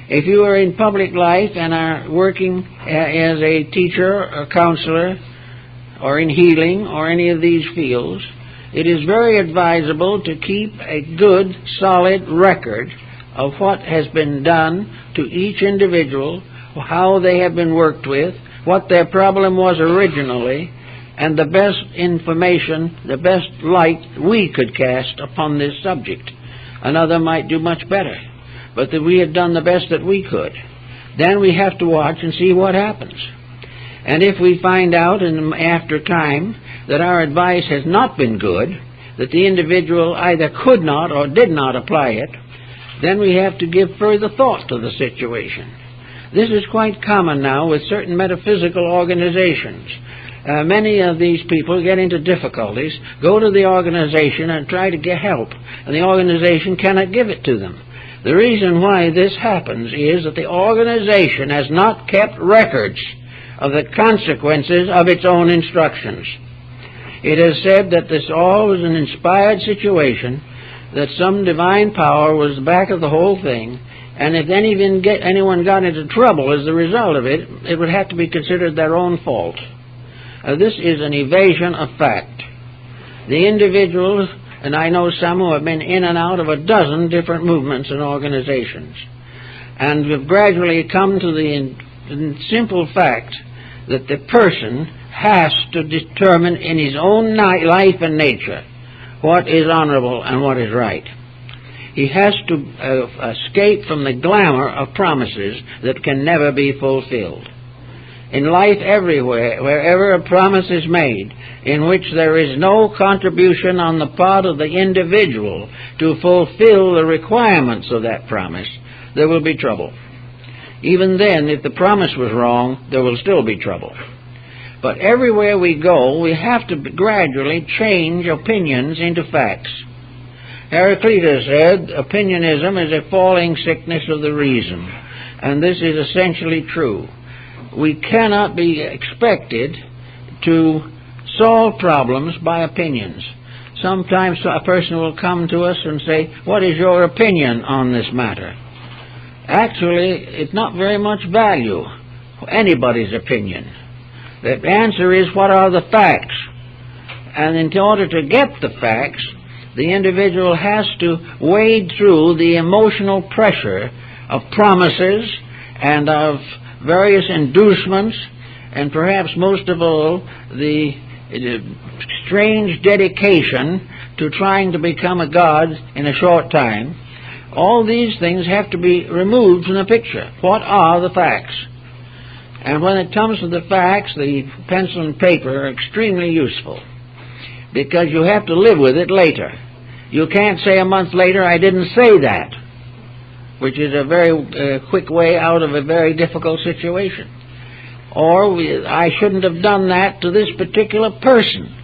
If you are in public life and are working as a teacher or counselor or in healing or any of these fields, it is very advisable to keep a good, solid record of what has been done to each individual, how they have been worked with, what their problem was originally, and the best information, the best light we could cast upon this subject. Another might do much better, but that we had done the best that we could. Then we have to watch and see what happens. And if we find out in after time that our advice has not been good, that the individual either could not or did not apply it, then we have to give further thought to the situation. This is quite common now with certain metaphysical organizations. Many of these people get into difficulties, go to the organization and try to get help, and the organization cannot give it to them. The reason why this happens is that the organization has not kept records of the consequences of its own instructions. It is said that this all was an inspired situation, that some divine power was the back of the whole thing, and if anyone got into trouble as a result of it, it would have to be considered their own fault. This is an evasion of fact. The individuals, and I know some who have been in and out of a dozen different movements and organizations, and have gradually come to the simple fact that the person has to determine in his own life and nature what is honorable and what is right. He has to escape from the glamour of promises that can never be fulfilled. In life everywhere, wherever a promise is made, in which there is no contribution on the part of the individual to fulfill the requirements of that promise, there will be trouble. Even then, if the promise was wrong, there will still be trouble. But everywhere we go, we have to gradually change opinions into facts. Heraclitus said, opinionism is a falling sickness of the reason, and this is essentially true. We cannot be expected to solve problems by opinions. Sometimes a person will come to us and say, what is your opinion on this matter? Actually, it's not very much value, anybody's opinion. The answer is, what are the facts? And in order to get the facts, the individual has to wade through the emotional pressure of promises and of various inducements, and perhaps most of all, the strange dedication to trying to become a god in a short time. All these things have to be removed from the picture. What are the facts? And when it comes to the facts, the pencil and paper are extremely useful, because you have to live with it later. You can't say a month later, I didn't say that, which is a very quick way out of a very difficult situation. Or, I shouldn't have done that to this particular person.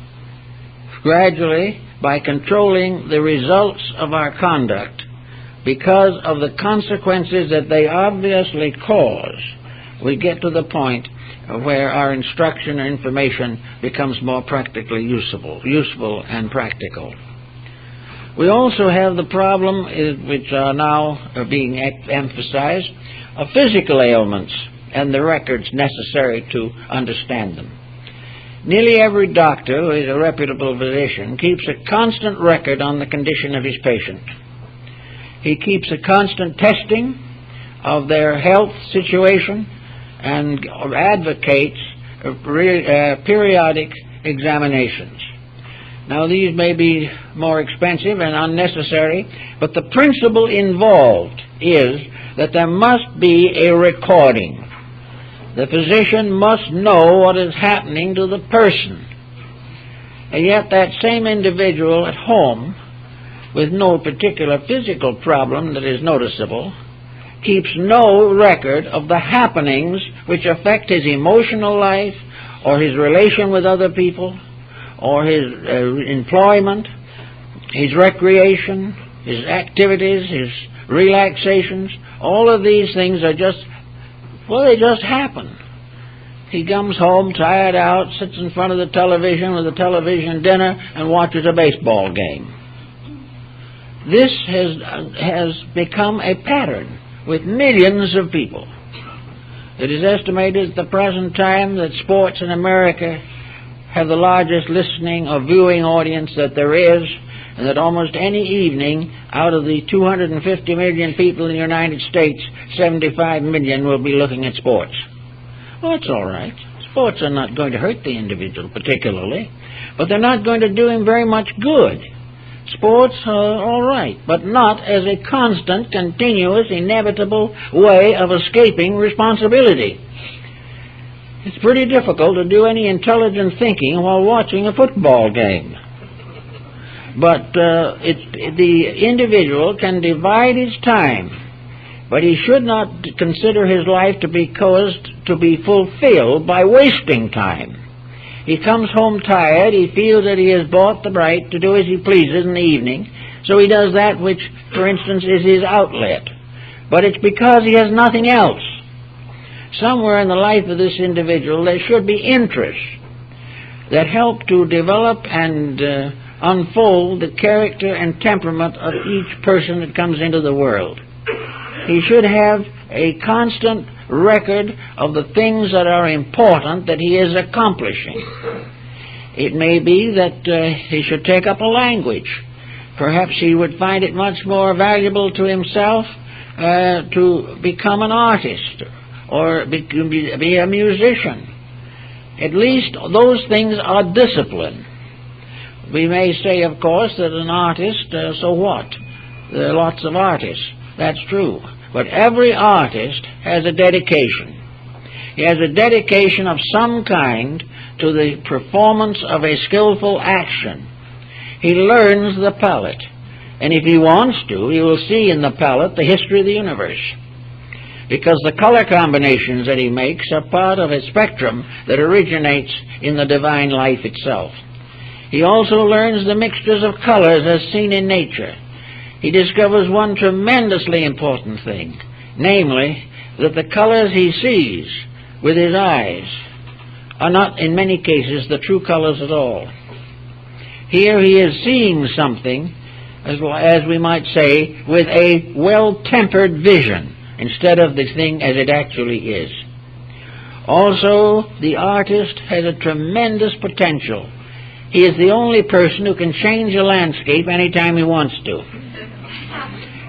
Gradually, by controlling the results of our conduct, because of the consequences that they obviously cause, we get to the point where our instruction or information becomes more practically useful and practical. We also have the problem, which are now being emphasized, of physical ailments and the records necessary to understand them. Nearly every doctor who is a reputable physician keeps a constant record on the condition of his patient. He keeps a constant testing of their health situation and advocates periodic examinations. Now, these may be more expensive and unnecessary, but the principle involved is that there must be a recording. The physician must know what is happening to the person. And yet that same individual at home, with no particular physical problem that is noticeable, keeps no record of the happenings which affect his emotional life or his relation with other people or his employment, his recreation, his activities, his relaxations, all of these things are just, well, they just happen. He comes home tired out, sits in front of the television with a television dinner, and watches a baseball game. This has become a pattern with millions of people. It is estimated at the present time that sports in America have the largest listening or viewing audience that there is, and that almost any evening, out of the 250 million people in the United States, 75 million will be looking at sports. Well, that's all right. Sports are not going to hurt the individual particularly, but they're not going to do him very much good. Sports are all right, but not as a constant, continuous, inevitable way of escaping responsibility. It's pretty difficult to do any intelligent thinking while watching a football game. But the individual can divide his time, but he should not consider his life to be caused to be fulfilled by wasting time. He comes home tired, he feels that he has bought the right to do as he pleases in the evening, so he does that which, for instance, is his outlet. But it's because he has nothing else. Somewhere in the life of this individual there should be interests that help to develop and unfold the character and temperament of each person that comes into the world. He should have a constant record of the things that are important that he is accomplishing. It may be that he should take up a language. Perhaps he would find it much more valuable to himself to become an artist or be a musician. At least those things are discipline. We may say, of course, that an artist, so what? There are lots of artists. That's true. But every artist has a dedication. He has a dedication of some kind to the performance of a skillful action. He learns the palette. And if he wants to, he will see in the palette the history of the universe. Because the color combinations that he makes are part of a spectrum that originates in the divine life itself. He also learns the mixtures of colors as seen in nature. He discovers one tremendously important thing, namely, that the colors he sees with his eyes are not, in many cases, the true colors at all. Here he is seeing something, as we might say, with a well-tempered vision, instead of the thing as it actually is. Also, the artist has a tremendous potential. He is the only person who can change a landscape anytime he wants to.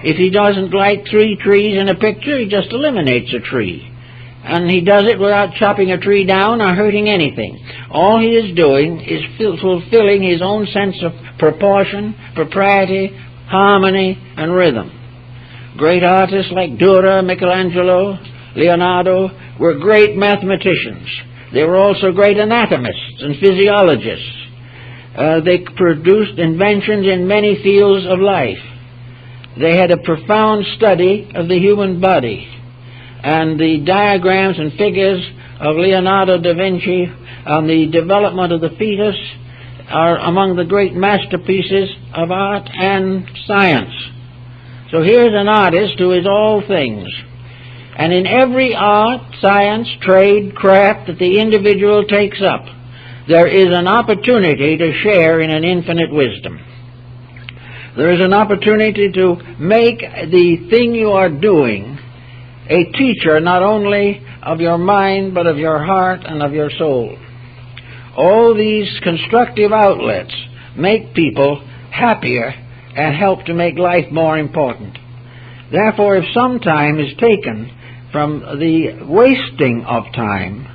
If he doesn't like 3 trees in a picture, he just eliminates a tree. And he does it without chopping a tree down or hurting anything. All he is doing is fulfilling his own sense of proportion, propriety, harmony, and rhythm. Great artists like Dürer, Michelangelo, Leonardo were great mathematicians. They were also great anatomists and physiologists. They produced inventions in many fields of life. They had a profound study of the human body, and the diagrams and figures of Leonardo da Vinci on the development of the fetus are among the great masterpieces of art and science. So here's an artist who is all things. And in every art, science, trade, craft that the individual takes up, there is an opportunity to share in an infinite wisdom. There is an opportunity to make the thing you are doing a teacher not only of your mind, but of your heart and of your soul. All these constructive outlets make people happier and help to make life more important. Therefore, if some time is taken from the wasting of time,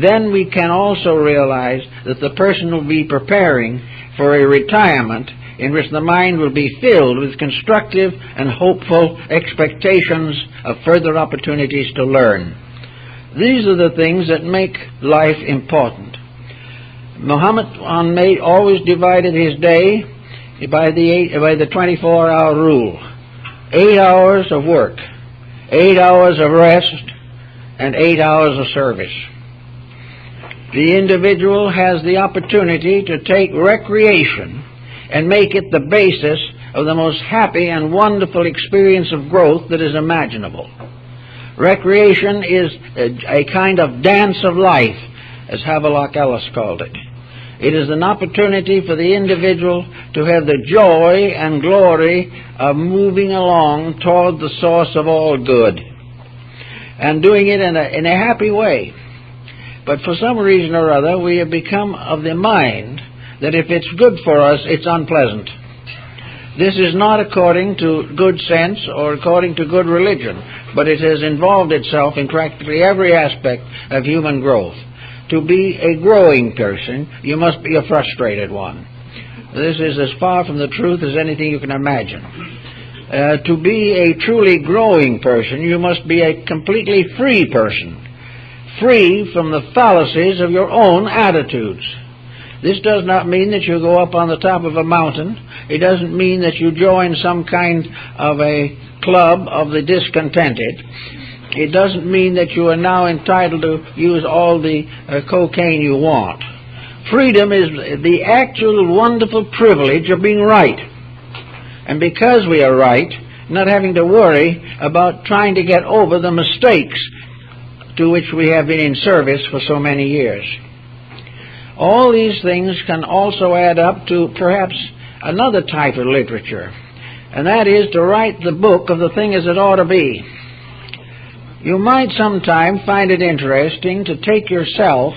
then we can also realize that the person will be preparing for a retirement in which the mind will be filled with constructive and hopeful expectations of further opportunities to learn. These are the things that make life important. Muhammad always divided his day by the 24-hour rule. 8 hours of work, 8 hours of rest, and 8 hours of service. The individual has the opportunity to take recreation and make it the basis of the most happy and wonderful experience of growth that is imaginable. Recreation is a kind of dance of life, as Havelock Ellis called it. It is an opportunity for the individual to have the joy and glory of moving along toward the source of all good, and doing it in a happy way. But for some reason or other, we have become of the mind that if it's good for us, it's unpleasant. This is not according to good sense or according to good religion, but it has involved itself in practically every aspect of human growth. To be a growing person, you must be a frustrated one. This is as far from the truth as anything you can imagine. To be a truly growing person, you must be a completely free person, free from the fallacies of your own attitudes. This does not mean that you go up on the top of a mountain. It doesn't mean that you join some kind of a club of the discontented. It doesn't mean that you are now entitled to use all the cocaine you want. Freedom is the actual wonderful privilege of being right. And because we are right, not having to worry about trying to get over the mistakes to which we have been in service for so many years. All these things can also add up to perhaps another type of literature, and that is to write the book of the thing as it ought to be. You might sometime find it interesting to take yourself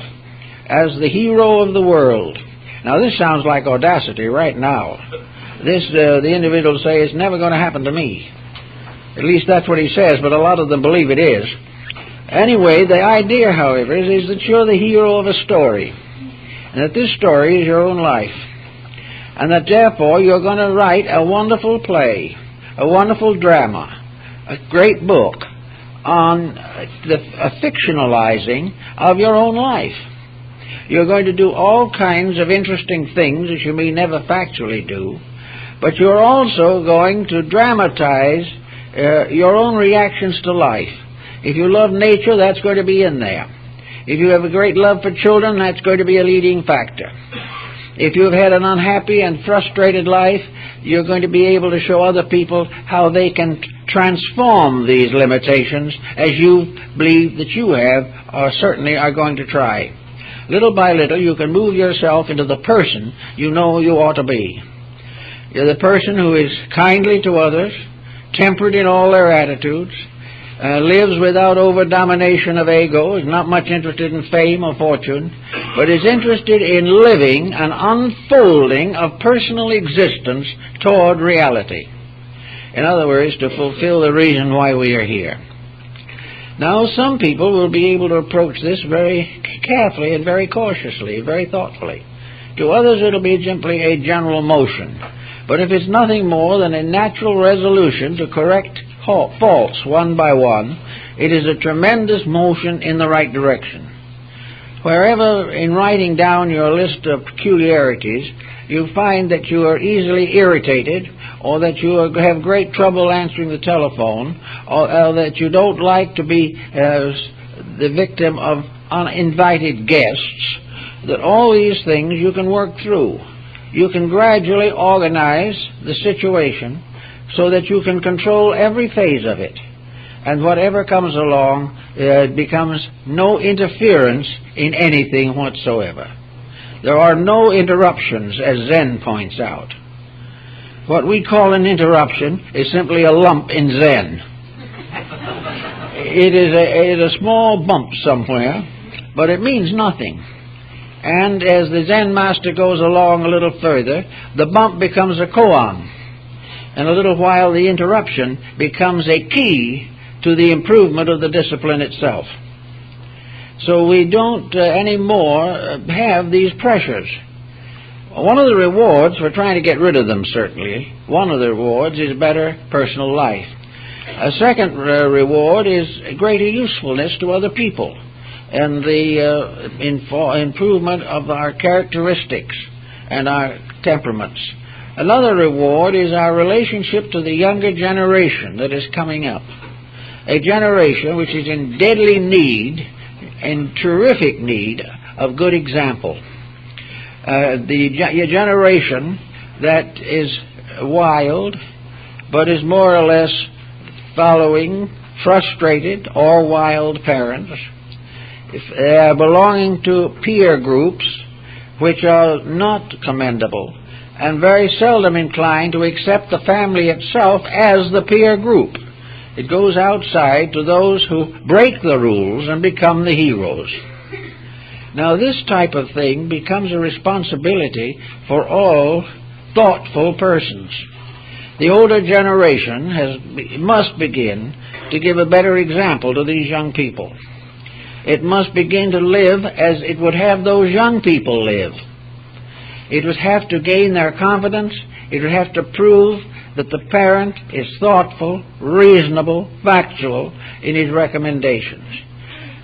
as the hero of the world. Now, this sounds like audacity right now. The individual will say, it's never going to happen to me. At least that's what he says, but a lot of them believe it is. Anyway, the idea, however, is that you're the hero of a story, and that this story is your own life, and that therefore you're going to write a wonderful play, a wonderful drama, a great book on a fictionalizing of your own life. You're going to do all kinds of interesting things that you may never factually do, but you're also going to dramatize your own reactions to life. If you love nature, that's going to be in there. If you have a great love for children, that's going to be a leading factor. If you've had an unhappy and frustrated life, you're going to be able to show other people how they can transform these limitations, as you believe that you have, or certainly are going to try. Little by little, you can move yourself into the person you know you ought to be. You're the person who is kindly to others, temperate in all their attitudes, lives without over-domination of ego, is not much interested in fame or fortune, but is interested in living an unfolding of personal existence toward reality. In other words, to fulfill the reason why we are here. Now, some people will be able to approach this very carefully and very cautiously, very thoughtfully. To others, it'll be simply a general motion. But if it's nothing more than a natural resolution to correct faults one by one, it is a tremendous motion in the right direction. Wherever in writing down your list of peculiarities you find that you are easily irritated, or that you have great trouble answering the telephone, or that you don't like to be the victim of uninvited guests, that all these things you can work through. You can gradually organize the situation so that you can control every phase of it. And whatever comes along, it becomes no interference in anything whatsoever. There are no interruptions, as Zen points out. What we call an interruption is simply a lump in Zen. It is a small bump somewhere, but it means nothing. And as the Zen master goes along a little further, the bump becomes a koan. In a little while, the interruption becomes a key to the improvement of the discipline itself. So we don't anymore have these pressures. One of the rewards for trying to get rid of them, certainly, one of the rewards is better personal life. A second reward is greater usefulness to other people and the improvement of our characteristics and our temperaments. Another reward is our relationship to the younger generation that is coming up. A generation which is in deadly need, in terrific need, of good example. The generation that is wild, but is more or less following frustrated or wild parents, if they are belonging to peer groups which are not commendable and very seldom inclined to accept the family itself as the peer group. It goes outside to those who break the rules and become the heroes. Now, this type of thing becomes a responsibility for all thoughtful persons. The older generation must begin to give a better example to these young people. It must begin to live as it would have those young people live. It would have to gain their confidence. It would have to prove that the parent is thoughtful, reasonable, factual in his recommendations.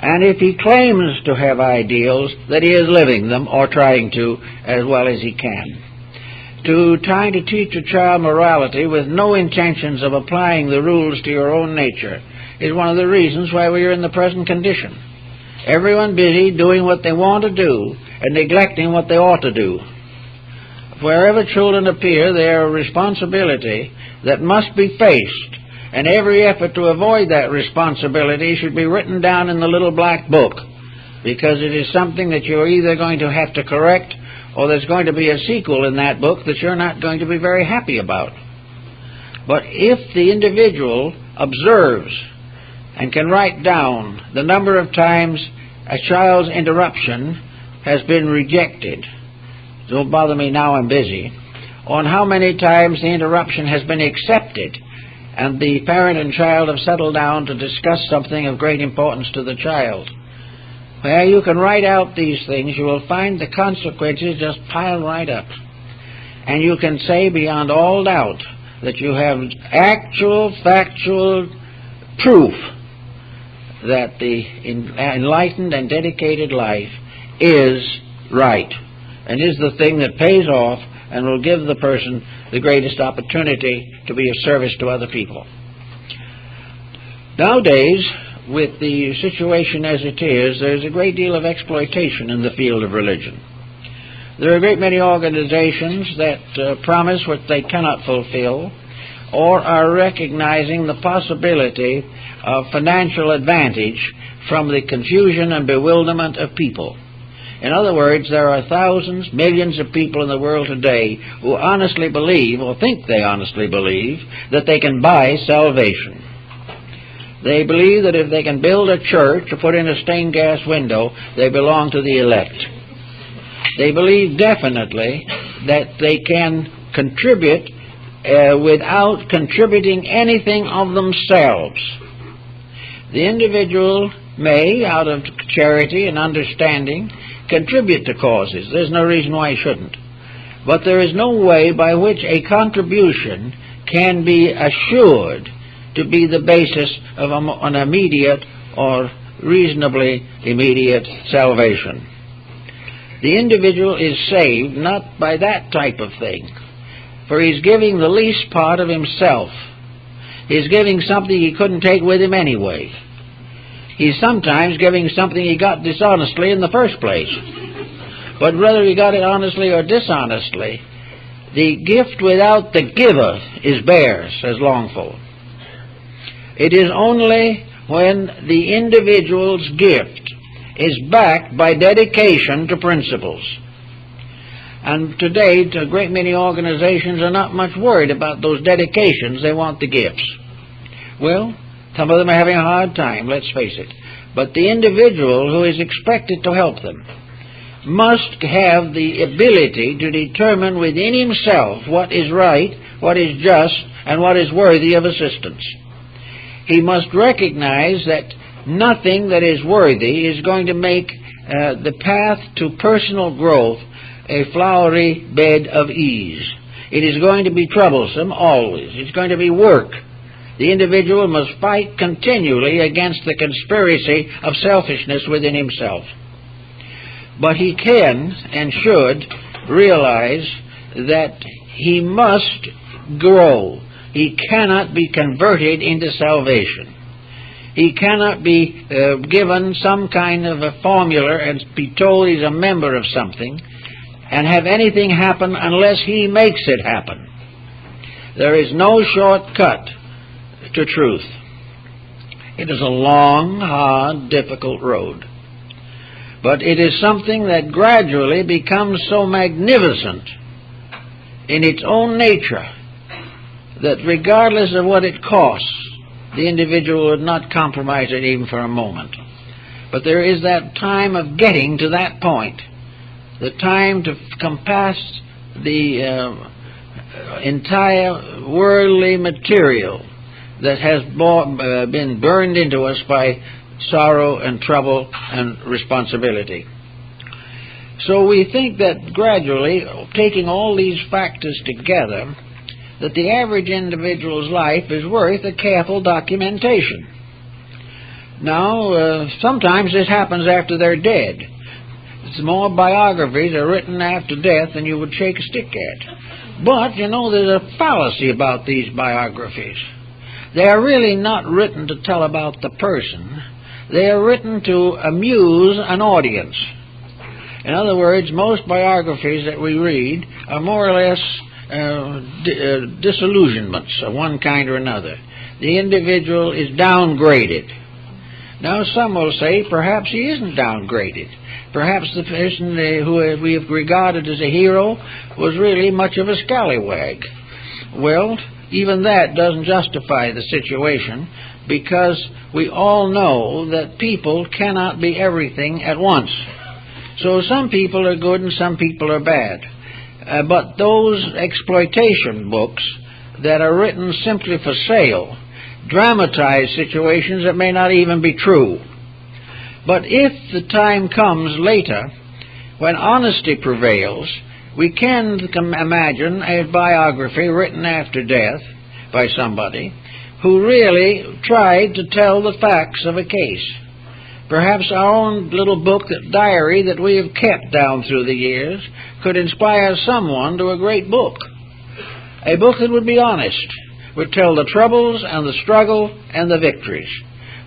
And if he claims to have ideals, that he is living them or trying to as well as he can. To try to teach a child morality with no intentions of applying the rules to your own nature is one of the reasons why we are in the present condition. Everyone busy doing what they want to do and neglecting what they ought to do. Wherever children appear, they are a responsibility that must be faced, and every effort to avoid that responsibility should be written down in the little black book, because it is something that you're either going to have to correct or there's going to be a sequel in that book that you're not going to be very happy about. But if the individual observes and can write down the number of times a child's interruption has been rejected, don't bother me now, I'm busy, on how many times the interruption has been accepted and the parent and child have settled down to discuss something of great importance to the child. Well, you can write out these things. You will find the consequences just pile right up. And you can say beyond all doubt that you have actual, factual proof that the enlightened and dedicated life is right and is the thing that pays off and will give the person the greatest opportunity to be of service to other people. Nowadays, with the situation as it is, there's a great deal of exploitation in the field of religion. There are a great many organizations that promise what they cannot fulfill, or are recognizing the possibility of financial advantage from the confusion and bewilderment of people. In other words, there are thousands, millions of people in the world today who honestly believe, or think they honestly believe, that they can buy salvation. They believe that if they can build a church or put in a stained glass window, they belong to the elect. They believe definitely that they can contribute without contributing anything of themselves. The individual may, out of charity and understanding, contribute to causes. There's no reason why he shouldn't. But there is no way by which a contribution can be assured to be the basis of an immediate or reasonably immediate salvation. The individual is saved not by that type of thing, for he's giving the least part of himself. He's giving something he couldn't take with him anyway. He's sometimes giving something he got dishonestly in the first place. But whether he got it honestly or dishonestly, the gift without the giver is bare, says Longfellow. It is only when the individual's gift is backed by dedication to principles. And today, a great many organizations are not much worried about those dedications. They want the gifts. Well, some of them are having a hard time, let's face it. But the individual who is expected to help them must have the ability to determine within himself what is right, what is just, and what is worthy of assistance. He must recognize that nothing that is worthy is going to make the path to personal growth a flowery bed of ease. It is going to be troublesome always. It's going to be work. The individual must fight continually against the conspiracy of selfishness within himself. But he can and should realize that he must grow. He cannot be converted into salvation. He cannot be given some kind of a formula and be told he's a member of something and have anything happen unless he makes it happen. There is no shortcut to truth. It is a long, hard, difficult road. But it is something that gradually becomes so magnificent in its own nature that regardless of what it costs, the individual would not compromise it even for a moment. But there is that time of getting to that point, the time to compass the entire worldly material that has been burned into us by sorrow and trouble and responsibility. So we think that gradually, taking all these factors together, that the average individual's life is worth a careful documentation. Now, sometimes this happens after they're dead. It's more biographies are written after death than you would shake a stick at. But, you know, there's a fallacy about these biographies. They are really not written to tell about the person. They are written to amuse an audience. In other words, most biographies that we read are more or less disillusionments of one kind or another. The individual is downgraded. Now, some will say perhaps he isn't downgraded. Perhaps the person who we have regarded as a hero was really much of a scallywag. Well, even that doesn't justify the situation, because we all know that people cannot be everything at once. So some people are good and some people are bad. But those exploitation books that are written simply for sale dramatize situations that may not even be true. But if the time comes later when honesty prevails, we can imagine a biography written after death by somebody who really tried to tell the facts of a case. Perhaps our own little book, diary, that we have kept down through the years could inspire someone to a great book. A book that would be honest, would tell the troubles and the struggle and the victories,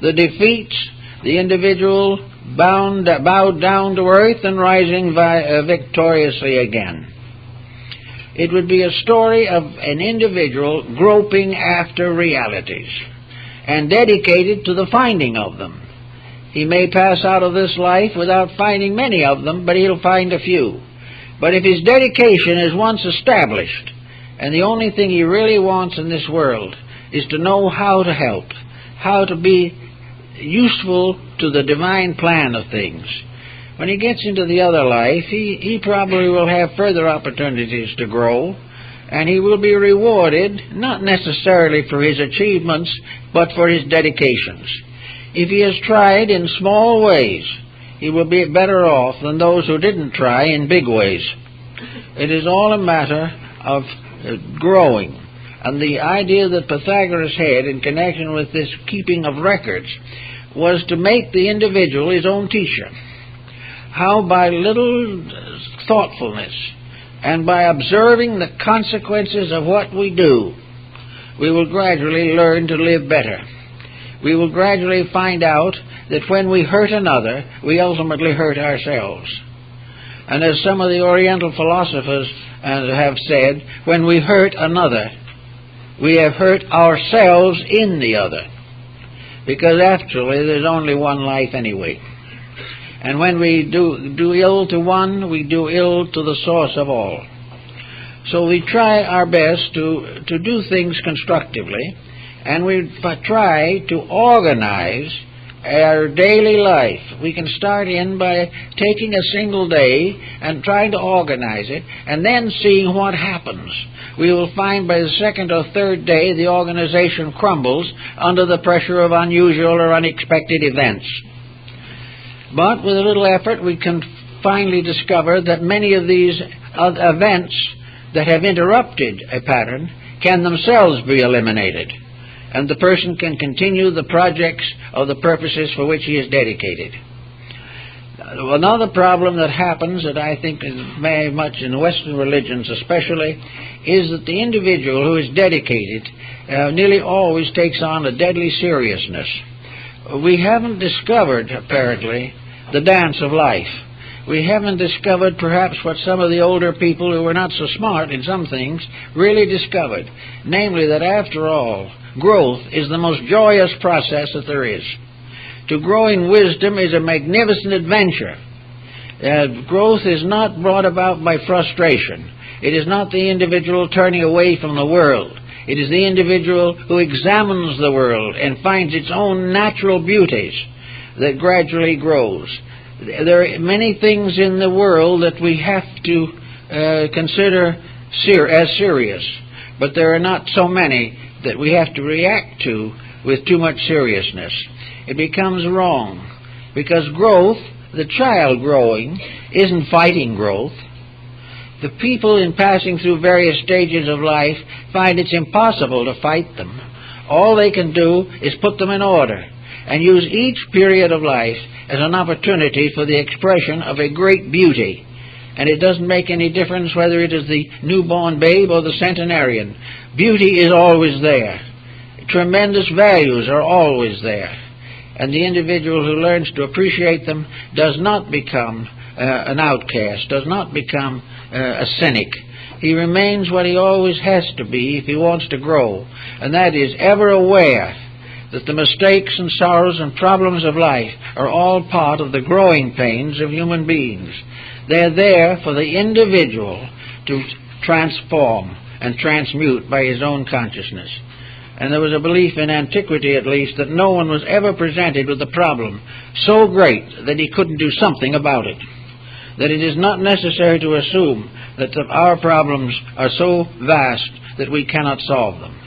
the defeats, the individual bowed down to earth and rising victoriously again. It would be a story of an individual groping after realities and dedicated to the finding of them. He may pass out of this life without finding many of them, but he'll find a few. But if his dedication is once established, and the only thing he really wants in this world is to know how to help, how to be useful to the divine plan of things, when he gets into the other life, he probably will have further opportunities to grow, and he will be rewarded not necessarily for his achievements, but for his dedications. If he has tried in small ways, he will be better off than those who didn't try in big ways. It is all a matter of growing. And the idea that Pythagoras had in connection with this keeping of records was to make the individual his own teacher. How by little thoughtfulness and by observing the consequences of what we do, we will gradually learn to live better. We will gradually find out that when we hurt another, we ultimately hurt ourselves. And as some of the Oriental philosophers have said, when we hurt another, we have hurt ourselves in the other. Because actually there's only one life anyway. And when we do ill to one, we do ill to the source of all. So we try our best to do things constructively, and we try to organize our daily life. We can start in by taking a single day and trying to organize it, and then seeing what happens. We will find by the second or third day the organization crumbles under the pressure of unusual or unexpected events. But with a little effort, we can finally discover that many of these events that have interrupted a pattern can themselves be eliminated, and the person can continue the projects or the purposes for which he is dedicated. Another problem that happens, that I think is very much in Western religions especially, is that the individual who is dedicated nearly always takes on a deadly seriousness. We haven't discovered, apparently, the dance of life. we haven't discovered perhaps what some of the older people who were not so smart in some things really discovered, namely that after all, growth is the most joyous process that there is. To grow in wisdom is a magnificent adventure. Growth is not brought about by frustration. It is not the individual turning away from the world. It is the individual who examines the world and finds its own natural beauties that gradually grows. There are many things in the world that we have to consider as serious, but there are not so many that we have to react to with too much seriousness. It becomes wrong, because growth, the child growing, isn't fighting growth. The people in passing through various stages of life find it's impossible to fight them. All they can do is put them in order and use each period of life as an opportunity for the expression of a great beauty. And it doesn't make any difference whether it is the newborn babe or the centenarian. Beauty is always there. Tremendous values are always there. And the individual who learns to appreciate them does not become an outcast, does not become a cynic. He remains what he always has to be if he wants to grow, and that is ever aware that the mistakes and sorrows and problems of life are all part of the growing pains of human beings. They're there for the individual to transform and transmute by his own consciousness. And there was a belief in antiquity, at least, that no one was ever presented with a problem so great that he couldn't do something about it. That it is not necessary to assume that our problems are so vast that we cannot solve them.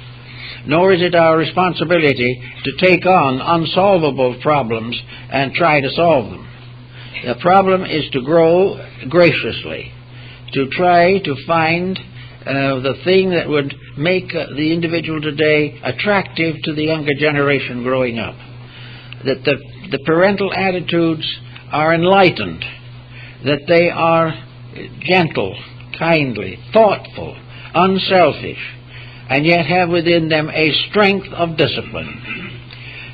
Nor is it our responsibility to take on unsolvable problems and try to solve them. The problem is to grow graciously, to try to find the thing that would make the individual today attractive to the younger generation growing up. That the parental attitudes are enlightened, that they are gentle, kindly, thoughtful, unselfish, and yet have within them a strength of discipline.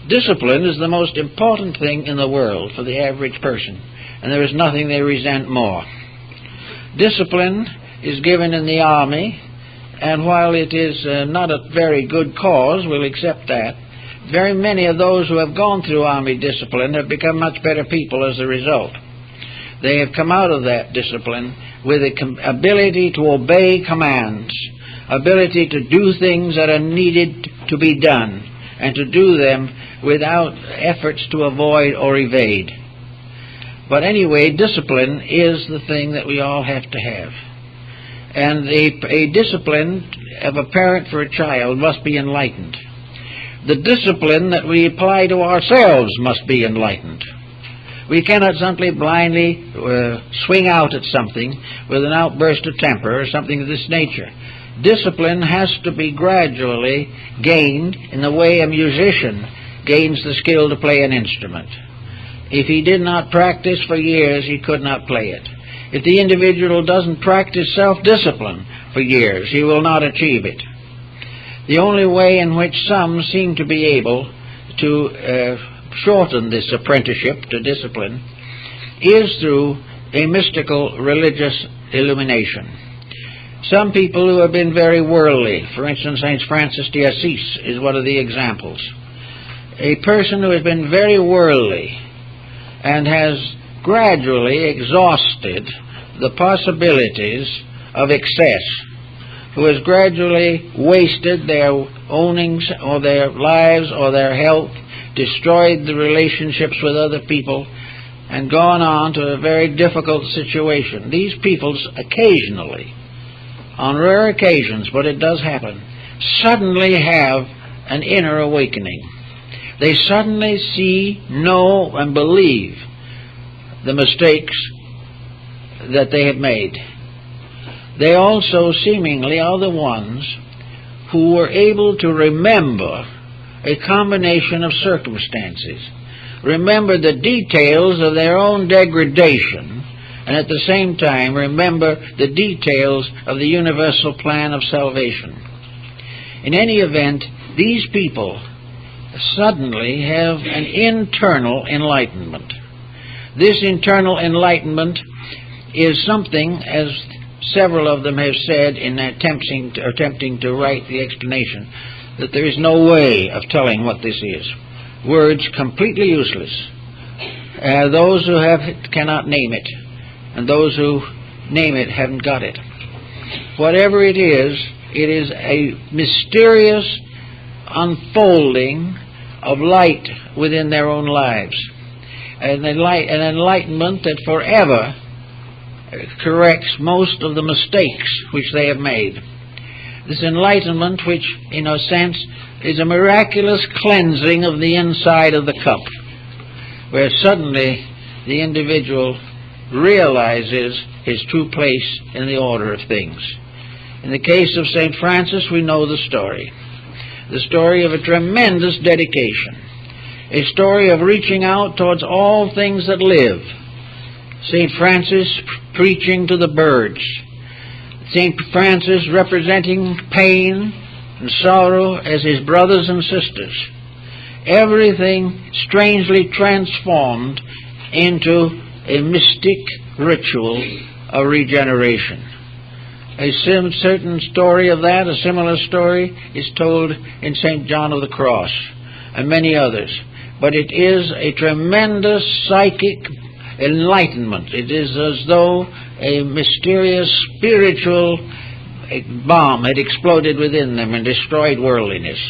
Discipline is the most important thing in the world for the average person, and there is nothing they resent more. Discipline is given in the army, and while it is not a very good cause, we'll accept that, very many of those who have gone through army discipline have become much better people as a result. They have come out of that discipline with the ability to obey commands, ability to do things that are needed to be done, and to do them without efforts to avoid or evade. But anyway, discipline is the thing that we all have to have. And a discipline of a parent for a child must be enlightened. The discipline that we apply to ourselves must be enlightened. We cannot simply blindly swing out at something with an outburst of temper or something of this nature. Discipline has to be gradually gained in the way a musician gains the skill to play an instrument. If he did not practice for years, he could not play it. If the individual doesn't practice self-discipline for years, he will not achieve it. The only way in which some seem to be able to shorten this apprenticeship to discipline is through a mystical religious illumination. Some people who have been very worldly, for instance, St. Francis de Assisi is one of the examples. A person who has been very worldly and has gradually exhausted the possibilities of excess, who has gradually wasted their ownings or their lives or their health, destroyed the relationships with other people, and gone on to a very difficult situation. These people occasionally, on rare occasions, but it does happen, suddenly have an inner awakening. They suddenly see, know, and believe the mistakes that they have made. They also seemingly are the ones who were able to remember a combination of circumstances, remember the details of their own degradation, and at the same time remember the details of the universal plan of salvation. In any event, these people suddenly have an internal enlightenment. This internal enlightenment is something, as several of them have said in attempting to write the explanation, that there is no way of telling what this is. Words completely useless. Those who have it cannot name it, and those who name it haven't got it. Whatever it is a mysterious unfolding of light within their own lives. An enlightenment that forever corrects most of the mistakes which they have made. This enlightenment which, in a sense, is a miraculous cleansing of the inside of the cup, where suddenly the individual realizes his true place in the order of things. In the case of St. Francis, we know the story of a tremendous dedication, a story of reaching out towards all things that live. St. Francis preaching to the birds, St. Francis representing pain and sorrow as his brothers and sisters, everything strangely transformed into a mystic ritual of regeneration. A certain story of that, a similar story, is told in St. John of the Cross and many others. But it is a tremendous psychic enlightenment. It is as though a mysterious spiritual bomb had exploded within them and destroyed worldliness.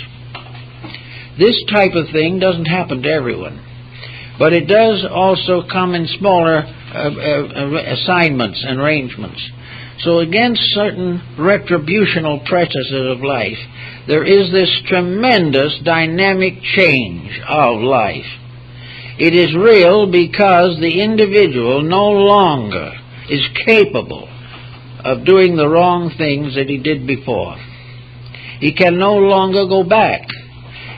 This type of thing doesn't happen to everyone, but it does also come in smaller assignments and arrangements. So against certain retributional processes of life, there is this tremendous dynamic change of life. It is real because the individual no longer is capable of doing the wrong things that he did before. He can no longer go back.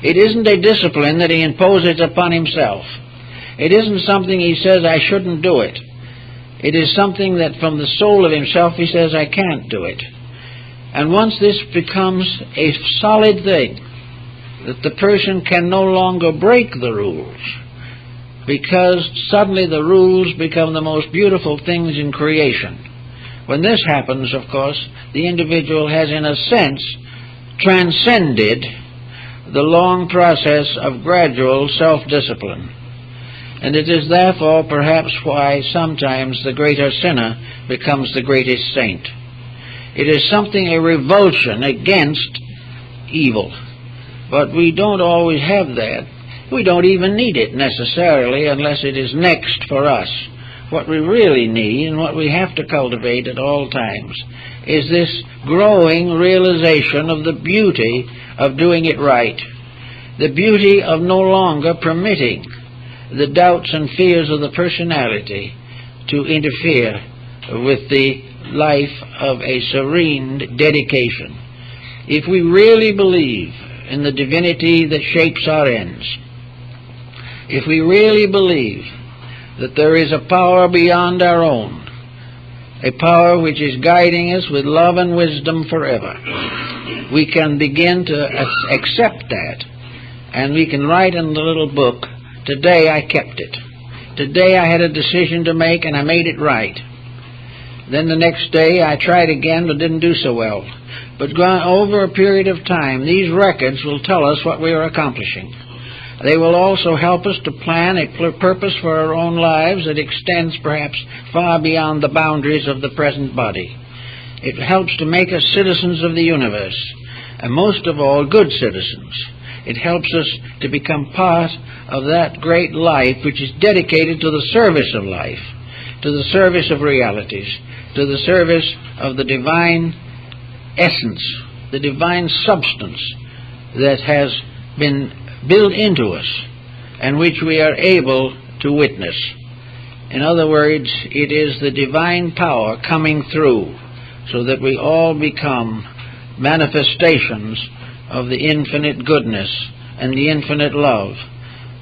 It isn't a discipline that he imposes upon himself. It isn't something he says, I shouldn't do it. It is something that from the soul of himself he says, I can't do it. And once this becomes a solid thing, that the person can no longer break the rules, because suddenly the rules become the most beautiful things in creation. When this happens, of course, the individual has in a sense transcended the long process of gradual self-discipline. And it is therefore perhaps why sometimes the greater sinner becomes the greatest saint. It is something, a revulsion against evil. But we don't always have that. We don't even need it necessarily unless it is next for us. What we really need and what we have to cultivate at all times is this growing realization of the beauty of doing it right. The beauty of no longer permitting the doubts and fears of the personality to interfere with the life of a serene dedication. If we really believe in the divinity that shapes our ends, if we really believe that there is a power beyond our own, a power which is guiding us with love and wisdom forever, we can begin to accept that, and we can write in the little book, today I kept it. Today I had a decision to make and I made it right. Then the next day I tried again but didn't do so well. But going over a period of time, these records will tell us what we are accomplishing. They will also help us to plan a purpose for our own lives that extends perhaps far beyond the boundaries of the present body. It helps to make us citizens of the universe, and most of all, good citizens. It helps us to become part of that great life which is dedicated to the service of life, to the service of realities, to the service of the divine essence, the divine substance that has been built into us and which we are able to witness. In other words, it is the divine power coming through so that we all become manifestations of the infinite goodness and the infinite love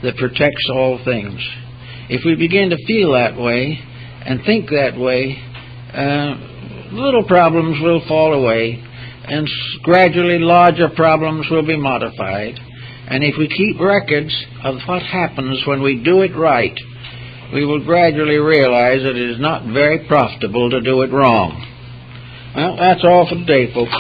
that protects all things. If we begin to feel that way and think that way, little problems will fall away and gradually larger problems will be modified. And if we keep records of what happens when we do it right, we will gradually realize that it is not very profitable to do it wrong. Well, that's all for today, folks.